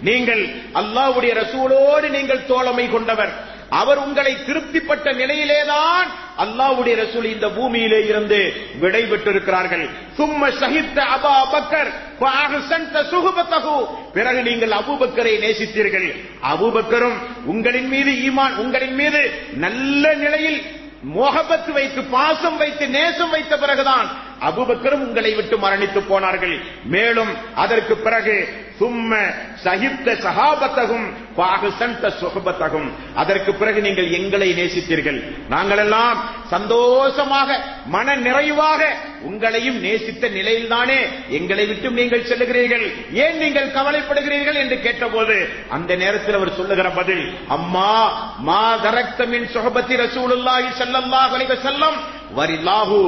நீங்கள் அல்லாஹ்வுடைய ரசூலோடு நீங்கள் தோழமை கொண்டவர், அவர் உங்களை திருப்திப்பட்ட நிலையிலேதான் அல்லாஹ்வுடைய ரசூல் இந்த பூமியிலே இருந்து விடை பெற்றிருக்கிறார்கள். சும்ம ஷஹித்த அபா பக்கர் ஃபஅஹ்ஸன்த சுஹபதஹு, பிறகு நீங்கள் அபூபக்கரை நேசித்தீர்கள், அபூபக்கரும் உங்களின் மீது ஈமான், உங்களின் மீது நல்ல நிலையில் மோகபத் வைத்து பாசம் வைத்து நேசம் வைத்த பிறகுதான் அபூபக்கரும் உங்களை விட்டு மரணித்து போனார்கள். மேலும் அதற்கு பிறகு சும்ம ஸஹிப்த ஸஹாபத்தஹும் ஃபஅஹ்ஸன்த சுஹபத்தஹும், அதற்கு பிறகு நீங்கள் எங்களை நேசித்தீர்கள், நாங்கள் எல்லாம் சந்தோஷமாக மன நிறைவாக உங்களையும் நேசித்த நிலையில்தானே எங்களை விட்டு நீங்கள் செல்லுகிறீர்கள், ஏன் நீங்கள் கவலைப்படுகிறீர்கள் என்று கேட்டபோது அந்த நேரத்தில் அவர் சொல்லுகிற பதில், அம்மா மா தரக்த மின் சுஹபத்தி ரசூலுல்லாஹி ஸல்லல்லாஹு அலைஹி வஸல்லம் வரில்லாஹு,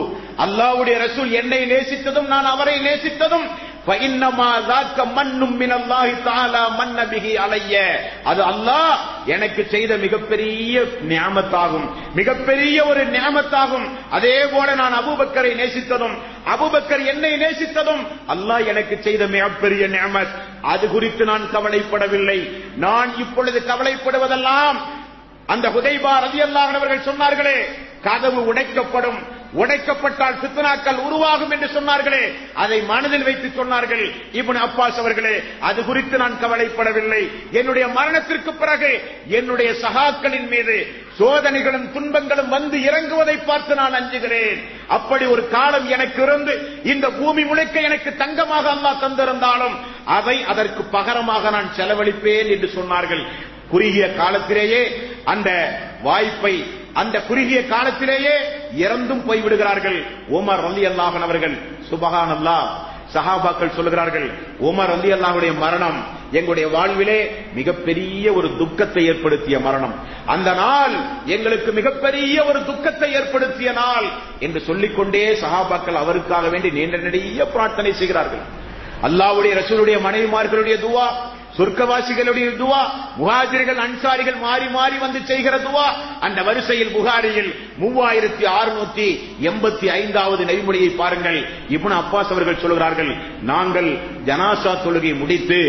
அல்லாஹ்வுடைய ரசூல் என்னை நேசித்ததும் நான் அவரை நேசித்ததும் ஃபஇன்னமா ذاك மன்னும் மினல்லாஹி தஆலா மன்ன பிஹி அலைய. அது அல்லாஹ் எனக்கு செய்த மிகப்பெரிய நியாமத்தாகும், மிகப்பெரிய ஒரு நியாமத்தாகும். அதே போல நான் அபூபக்கரை நேசித்ததும் அபூபக்கர் என்னை நேசித்ததும் அல்லாஹ் எனக்கு செய்த மிகப்பெரிய நியாமத். அது குறித்து நான் கவலைப்படவில்லை. நான் இப்பொழுது கவலைப்படுவதெல்லாம் அந்த ஹுதைபா ரலியல்லாஹு அன்ஹு அவர்கள் சொன்னார்களே, கதவு உடைக்கப்படும், உடைக்கப்பட்டால் ஃபித்னாக்கள் உருவாகும் என்று சொன்னார்களே, அதை மனதில் வைத்து சொன்னார்கள். இப்னு அப்பாஸ் அவர்களே, அது குறித்து நான் கவலைப்படவில்லை. என்னுடைய மரணத்திற்கு பிறகு என்னுடைய சகாக்களின் மீது சோதனைகளும் துன்பங்களும் வந்து இறங்குவதை பார்த்து நான் அஞ்சுகிறேன். அப்படி ஒரு காலம் எனக்கு இருந்து இந்த பூமி முழுக்க எனக்கு தங்கமாக அல்லாஹ் தந்திருந்தாலும் அதை அதற்கு பகரமாக நான் செலவழிப்பேன் என்று சொன்னார்கள். குறுகிய காலத்திலேயே அந்த வாய்ப்பை, அந்த குறுகிய காலத்திலேயே இறந்தும் போய்விடுகிறார்கள். உமர் ரலியல்லாஹு அன்ஹு அவர்கள், சுப்ஹானல்லாஹ், சஹாபாக்கள் சொல்கிறார்கள், உமர் ரலியல்லாஹுடைய மரணம் எங்களுடைய வாழ்விலே மிகப்பெரிய ஒரு துக்கத்தை ஏற்படுத்திய மரணம், அந்த நாள் எங்களுக்கு மிகப்பெரிய ஒரு துக்கத்தை ஏற்படுத்திய நாள் என்று சொல்லிக்கொண்டே சஹாபாக்கள் அவருக்காக வேண்டி நீண்ட நெடிய பிரார்த்தனை செய்கிறார்கள். அல்லாஹ்வுடைய ரசூலுடைய மனைவிமார்களுடைய துஆ, சொர்க்கவாசிகளுடைய துஆ, முஹாஜிர்கள் அன்சாரிகள் மாறி மாறி வந்து செய்கிற துஆ. அந்த வரிசையில் புகாரியில் 3685வது நபிமொழியை பாருங்கள். இப்னு அப்பாஸ் அவர்கள் சொல்கிறார்கள், நாங்கள் ஜனாசா தொழுகை முடித்து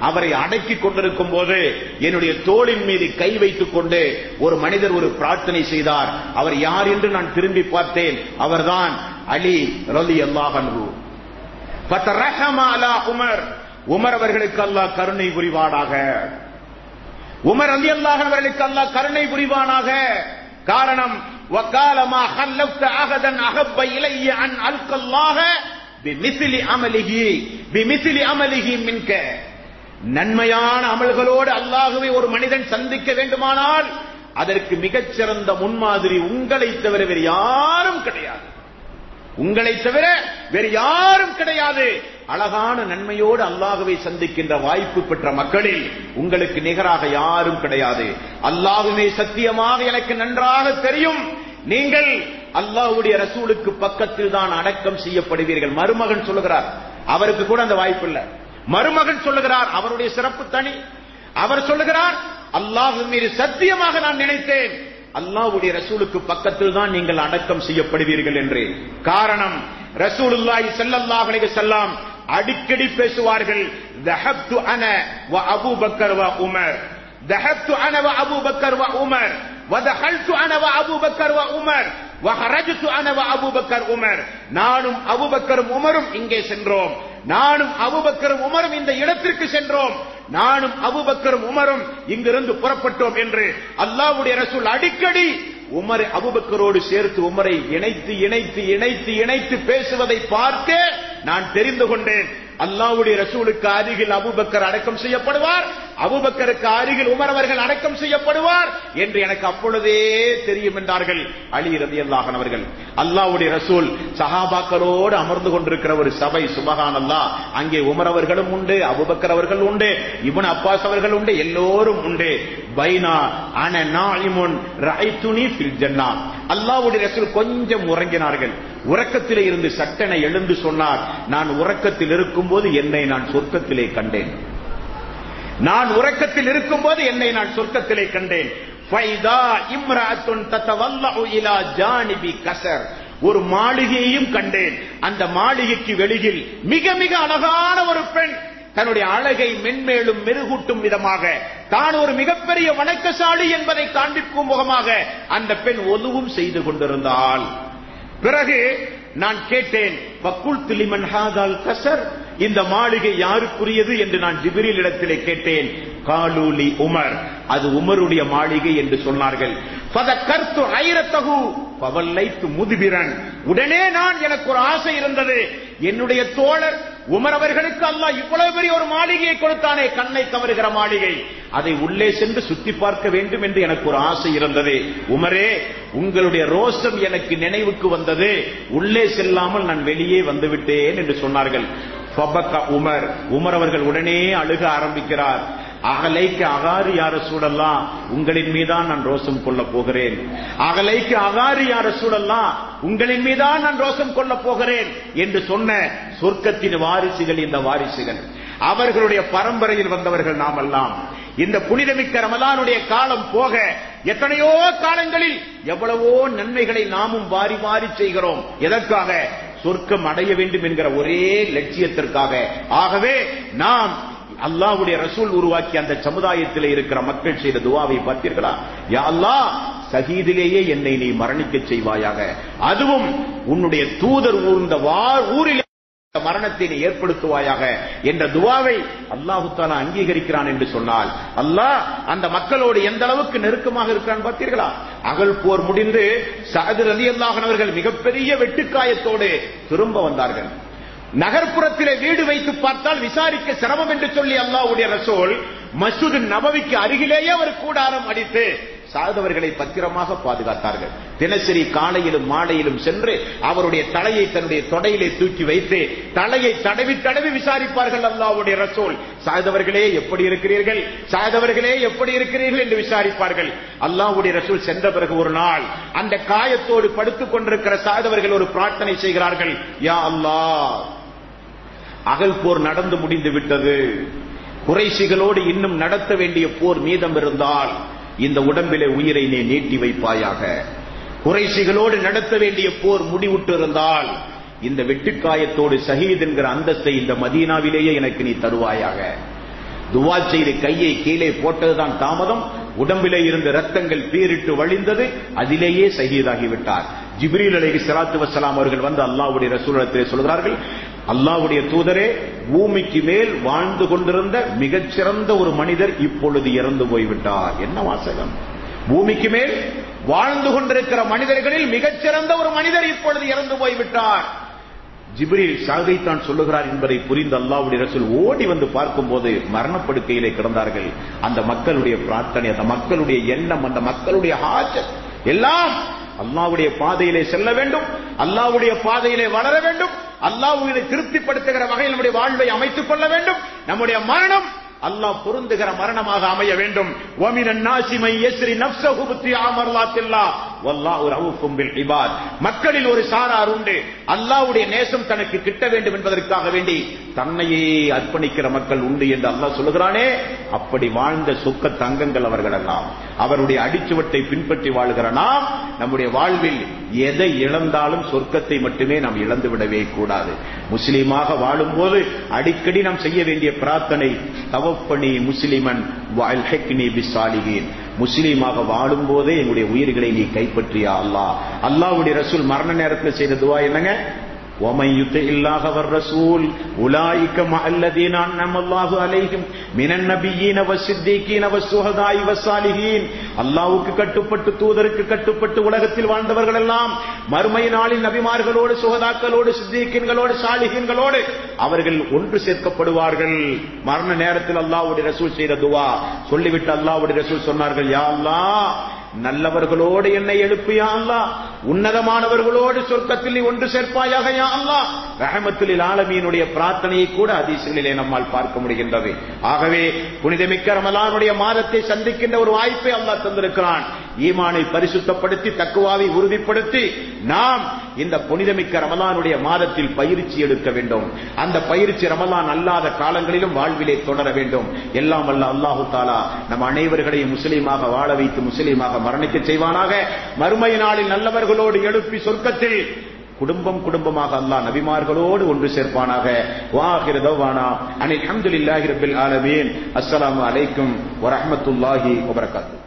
அவரை அடக்கிக் கொண்டிருக்கும் போது என்னுடைய தோளின் மீது கை வைத்துக் கொண்டு ஒரு மனிதர் ஒரு பிரார்த்தனை செய்தார். அவர் யார் என்று நான் திரும்பி பார்த்தேன். அவர்தான் அலி ரலியல்லாஹு அன்ஹு. ஃபதரஹம அலா உமர், உமர் அவர்களுக்கு அல்லாஹ் கருணை புரிவானாக, உமர் ரலியல்லாஹு அன்ஹு அவர்களுக்கு அல்லாஹ் கருணை புரிவானாக. காரணம், வகால மா ஹல்லஃப்த அஹதன் அஹப்ப இலைய அன் அல்கல்லாஹ பிமிஸ்லி அமலிஹி மின்க. நன்மையான அமல்களோடு அல்லாஹ்வை ஒரு மனிதன் சந்திக்க வேண்டுமானால் அதற்கு மிகச்சிறந்த முன்மாதிரி உங்களை தவிர வேறு யாரும் கிடையாது, உங்களை தவிர வேறு யாரும் கிடையாது. அழகான நன்மையோடு அல்லாஹ்வை சந்திக்கின்ற வாய்ப்பு பெற்ற மக்களில் உங்களுக்கு நிகராக யாரும் கிடையாது. அல்லாஹ்வே சத்தியமாக எனக்கு நன்றாக தெரியும், நீங்கள் அல்லாஹ்வுடைய ரசூலுக்கு பக்கத்தில் தான் அடக்கம் செய்யப்படுவீர்கள். மருமகன் சொல்லுகிறார், அவருக்கு கூட அந்த வாய்ப்பு இல்லை. மருமகன் சொல்லுகிறார், அவருடைய சிறப்பு தனி. அவர் சொல்லுகிறார், அல்லாஹ் மீது சத்தியமாக நான் நினைத்தேன் அல்லாஹ்வுடைய ரசூலுக்கு பக்கத்தில் தான் நீங்கள் அடக்கம் செய்யப்படுவீர்கள் என்று. காரணம், ரசூலுல்லாஹி ஸல்லல்லாஹு அலைஹி வஸல்லம் அடிக்கடி பேசுவார்கள், தஹப்து அன வ அபூபக்கர் வ உமர், தஹப்து அன வ அபூபக்கர் வ உமர், வதஹல்து அன வ அபூபக்கர் வ உமர், வஹரஜ்து அன வ அபூபக்கர் உமர். நானும் அபூபக்கரும் உமரும் இங்கே சென்றோம், நானும் அபூபக்கரும் உமரும் இந்த இடத்திற்கு சென்றோம், நானும் அபூபக்கரும் உமரும் இங்கிருந்து புறப்பட்டோம் என்று அல்லாஹ்வுடைய ரசூல் அடிக்கடி உமர் அபூபக்கரோடு சேர்த்து உமரை இணைத்து இணைத்து இணைத்து இணைத்து பேசுவதை பார்த்து நான் தெரிந்து கொண்டேன், அல்லாஹ்வுடைய ரசூலுக்கு அருகில் அபூபக்கர் அடக்கம் செய்யப்படுவார், அபூபக்கருக்கு அருகில் உமர் அவர்கள் அடக்கம் செய்யப்படுவார் என்று எனக்கு அப்பொழுதே தெரியும் என்றார்கள் அலி ரலியல்லாஹு அன்ஹு அவர்கள். அல்லாஹ்வுடைய ரசூல் சஹாபாக்களோடு அமர்ந்து கொண்டிருக்கிற ஒரு சபை, சுப்ஹானல்லாஹ், அங்கே உமர் அவர்களும் உண்டு, அபூபக்கர் அவர்கள் உண்டு, இப்னு அப்பாஸ் அவர்கள் உண்டு, எல்லோரும் உண்டு. பைனா அன நாயிமுன் ரஐதுனி ஃபில் ஜன்னah. அல்லாஹ்வுடைய ரசூல் கொஞ்சம் உறங்கினார்கள். உறக்கத்திலே இருந்து சட்டென எழுந்து சொன்னார், நான் உறக்கத்தில் இருக்கும்போது என்னை நான் சொர்க்கத்திலே கண்டேன், நான் உறக்கத்தில் இருக்கும்போது என்னை நான் சொர்க்கத்திலே கண்டேன். ஃபைதா இம்ராஅத்துன் ததவல்லஉ இலா ஜானிபி கஸர். ஒரு மாளிகையையும் கண்டேன். அந்த மாளிகைக்கு வெளியில் மிக மிக அழகான ஒரு பெண் தன்னுடைய அழகை மென்மேலும் மெருகூட்டும் விதமாக, தான் ஒரு மிகப்பெரிய வணக்கசாலி என்பதை காண்பிக்கும் முகமாக அந்த பெண் ஒதுவும் செய்து கொண்டிருந்தாள். பிறகு நான் கேட்டேன், வக்குல்து லிமன் ஹாதால் கஸர், இந்த மாளிகை யாருக்குரியது என்று நான் ஜிப்ரீல் இடத்திலே கேட்டேன். காலூலி உமர், அது உமருடைய மாளிகை என்று சொன்னார்கள். ஃபதக்கர்து ஐரத்தஹு ஃபவல்லைத்து முத்பிரன். உடனே நான், எனக்கு ஒரு ஆசை இருந்தது, என்னுடைய தோழர் உமர் அவர்களுக்கு அல்லாஹ் இவ்வளவு பெரிய ஒரு மாளிகையை கொடுத்தானே, கண்ணை கவருகிற மாளிகை, அதை உள்ளே சென்று சுத்தி பார்க்க வேண்டும் என்று எனக்கு ஒரு ஆசை இருந்தது. உமரே, உங்களுடைய ரோஷம் எனக்கு நினைவுக்கு வந்தது, உள்ளே செல்லாமல் நான் வெளியே வந்துவிட்டேன் என்று சொன்னார்கள். ஃபபக உமர், உமர் அவர்கள் உடனே அழுக ஆரம்பிக்கிறார். அகலைக்கு அகாரி யா ரசூலல்லாஹ், உங்களின் மீதான் நான் ரோசம் கொள்ள போகிறேன். அகலைக்கு அகாரி யா ரசூலல்லாஹ், உங்களின் மீதான் நான் ரோசம் கொள்ள போகிறேன் என்று சொன்ன சொர்க்கத்தின் வாரிசுகள் இந்த வாரிசுகள். அவர்களுடைய பரம்பரையில் வந்தவர்கள் நாம் எல்லாம். இந்த புனிதமிக்க ரமலானுடைய காலம் போக எத்தனையோ காலங்களில் எவ்வளவோ நன்மைகளை நாமும் வாரி வாரி செய்கிறோம். எதற்காக? சொர்க்கம் அடைய வேண்டும் என்கிற ஒரே லட்சியத்திற்காக. ஆகவே நாம் அல்லாஹ்வுடைய ரசூல் உருவாக்கிய அந்த சமுதாயத்தில் இருக்கிற மக்கள் செய்த துஆவை பார்த்தீர்களா? யா அல்லாஹ், ஷஹீதிலேயே என்னை நீ மரணிக்க செய்வாயாக, அதுவும் உன்னுடைய தூதர் ஊர்ந்த ஊரில் மரணத்தை நீ ஏற்படுத்துவாயாக என்ற துஆவை அல்லாஹ் தஆலா அங்கீகரிக்கிறான் என்று சொன்னால், அல்லாஹ் அந்த மக்களோடு எந்த அளவுக்கு நெருக்கமாக இருக்கிறான் பார்த்தீர்களா? அகல் போர் முடிந்து சஅத் ரலியல்லாஹு அன்ஹு அவர்கள் மிகப்பெரிய வெட்டுக்காயத்தோடு திரும்ப வந்தார்கள். நகர்ப்புறத்திலே வீடு வைத்து பார்த்தால் விசாரிக்க சிரமம் என்று சொல்லி அல்லாஹ்வுடைய ரசூல் மஸ்ஜித் நபவிக்கு அருகிலேயே ஒரு கூடாரம் அடித்து சாதவர்களை பத்திரமாக பாதுகாத்தார்கள். தினசரி காலையிலும் மாலையிலும் சென்று அவருடைய தலையை தன்னுடைய தொடையிலே தூக்கி வைத்து தலையை தடவி தடவி விசாரிப்பார்கள் அல்லாஹ்வுடைய ரசூல். சாதவர்களே எப்படி இருக்கிறீர்கள், சாதவர்களே எப்படி இருக்கிறீர்கள் என்று விசாரிப்பார்கள். அல்லாஹ்வுடைய ரசூல் சென்ற பிறகு ஒரு நாள் அந்த காயத்தோடு படுத்துக் கொண்டிருக்கிற சாதவர்கள் ஒரு பிரார்த்தனை செய்கிறார்கள். யா அல்லாஹ், அகல் போர் நடந்து முடிந்து விட்டது, குறைஷிகளோடு இன்னும் நடத்த வேண்டிய போர் மீதம் இருந்தால் இந்த உடம்பிலே உயிரை நீ நீட்டி வைப்பாயாக. குறைஷிகளோடு நடத்த வேண்டிய போர் முடிவுற்று இருந்தால் இந்த வெட்டுக்காயத்தோடு ஷஹீத் என்கிற அந்தஸ்தை இந்த மதீனாவிலேயே எனக்கு நீ தருவாயாக. துவா செய்து கையை கீழே போட்டதுதான் தாமதம். உடம்பிலே இருந்த ரத்தங்கள் பீரிட்டு வழிந்தது. அதிலேயே ஷஹீதாகிவிட்டார். ஜிப்ரீல் அலைஹிஸ்ஸலாத்து வஸ்ஸலாம் அவர்கள் வந்து அல்லாஹ்வுடைய ரசூலிடத்திலே சொல்கிறார்கள், அல்லாஹ்வுடைய தூதரே, பூமிக்கு மேல் வாழ்ந்து கொண்டிருந்த மிகச்சிறந்த ஒரு மனிதர் இப்பொழுது இறந்து போய்விட்டார். என்ன வாசகம்! பூமிக்கு மேல் வாழ்ந்து கொண்டிருக்கிற மனிதர்களில் மிகச்சிறந்த ஒரு மனிதர் இப்பொழுது இறந்து போய்விட்டார். ஜிப்ரீல் ஷஹீதான் சொல்லுகிறார் என்பதை புரிந்து அல்லாஹ்வுடைய ரசூல் ஓடி வந்து பார்க்கும்போது மரணப்படுக்கையிலே கிடந்தார்கள். அந்த மக்களுடைய பிரார்த்தனை, அந்த மக்களுடைய எண்ணம், அந்த மக்களுடைய ஹாஜத் எல்லாம் அல்லாஹ்வுடைய பாதையிலே செல்ல வேண்டும், அல்லாஹ்வுடைய பாதையிலே வளர வேண்டும், அல்லாஹ்வை திருப்திப்படுத்துகிற வகையில் நம்முடைய வாழ்வை அமைத்துக் கொள்ள வேண்டும். நம்முடைய மரணம் அல்லாஹ் பொருந்துகிற மரணமாக அமைய வேண்டும். வமினன் நாஸி மை யஸ்ரி நஃப்ஸஹு பித்திஆ மர்லாத்தில்லாஹ் வல்லாஹு ரഊஃபும் பில் இபாத். மக்களில் ஒரு சாரார் உண்டு, அல்லாஹ்வுடைய நேசம் தனக்கு கிட்ட வேண்டும் என்பதற்காக வேண்டி தன்னையே அர்ப்பணிக்கிற மக்கள் உண்டு என்று அல்லாஹ் சொல்லுகிறானே. அப்படி வாழ்ந்த சொக்க தங்கங்கள் அவர்கள் எல்லாம். அவருடைய அடிச்சுவட்டை பின்பற்றி வாழ்கிற நாம் நம்முடைய வாழ்வில் எதை இழந்தாலும் சொர்க்கத்தை மட்டுமே நாம் இழந்து விடவே கூடாது. முஸ்லீமாக வாழும்போது அடிக்கடி நாம் செய்ய வேண்டிய பிரார்த்தனை, தவப்பனி முஸ்லிமன் வஅல்ஹிக்னி பிஸ்ஸாலிஹீன். முஸ்லீமாக வாழும் போதே என்னுடைய உயிர்களை நீ கைப்பற்றியா அல்லாஹ். அல்லாஹ்வுடைய ரசூல் மரண நேரத்தில் செய்த துஆ என்னங்க? وَمَن يُطِعِ اللَّهَ وَالرَّسُولَ أُولَٰئِكَ مَعَ الَّذِينَ أَنْعَمَ اللَّهُ عَلَيْهِم مِنَ النَّبِيِّينَ وَالصِّدِّيقِينَ وَالشُّهَدَاءِ وَالصَّالِحِينَ. அல்லாஹ்வுக்கு கட்டுப்பட்டு தூதருக்கு கட்டுப்பட்டு உலகத்தில் வாழ்ந்தவர்கள் எல்லாம் மறுமை நாளில் நபிமார்களோடு, சுஹதாக்களோடு, சித்திகீன்களோடு, சாலிஹீன்களோடு அவர்கள் ஒன்று சேர்க்கப்படுவார்கள். மரண நேரத்தில் அல்லாஹ்வுடைய ரசூல் செய்த துஆ சொல்லிவிட்டு அல்லாஹ்வுடைய ரசூல் சொன்னார்கள், யா அல்லாஹ், நல்லவர்களோடு என்னை எழுப்பியா அல்லாஹ், உன்னதமானவர்களோடு சொர்க்கத்தில் நீ ஒன்று சேர்ப்பாயாக யா அல்லாஹ். ரஹமத்துல் ஆலமீனுடைய பிரார்த்தனையை கூட ஹதீஸ்களிலே நம்மால் பார்க்க முடிகின்றது. ஆகவே புனிதமிக்க ரமலானுடைய மாதத்தை சந்திக்கின்ற ஒரு வாய்ப்பை அல்லாஹ் தந்திருக்கிறான். ஈமானை பரிசுத்தப்படுத்தி தக்வாவை உறுதிப்படுத்தி நாம் இந்த புனிதமிக்க ரமலானுடைய மாதத்தில் பயிற்சி எடுக்க வேண்டும். அந்த பயிற்சி ரமலான் அல்லாத காலங்களிலும் வாழ்விலே தொடர வேண்டும். எல்லாம் வல்ல அல்லாஹு தஆலா நம் அனைவர்களையும் முஸ்லீமாக வாழ வைத்து முஸ்லீமாக மரணிக்க செய்வானாக. மறுமை நாளில் நல்லவர்களோடு எழுப்பி சொர்க்கத்தில் குடும்பம் குடும்பமாக அல்லாஹ் நபிமார்களோடு ஒன்று சேர்ப்பானாக. வாஹிரு தவானா அனில் ஹம்துலில்லாஹி ரப்பில் ஆலமீன். அஸ்ஸலாமு அலைக்கும் வரஹ்மத்துல்லாஹி வபரகாத்துஹு.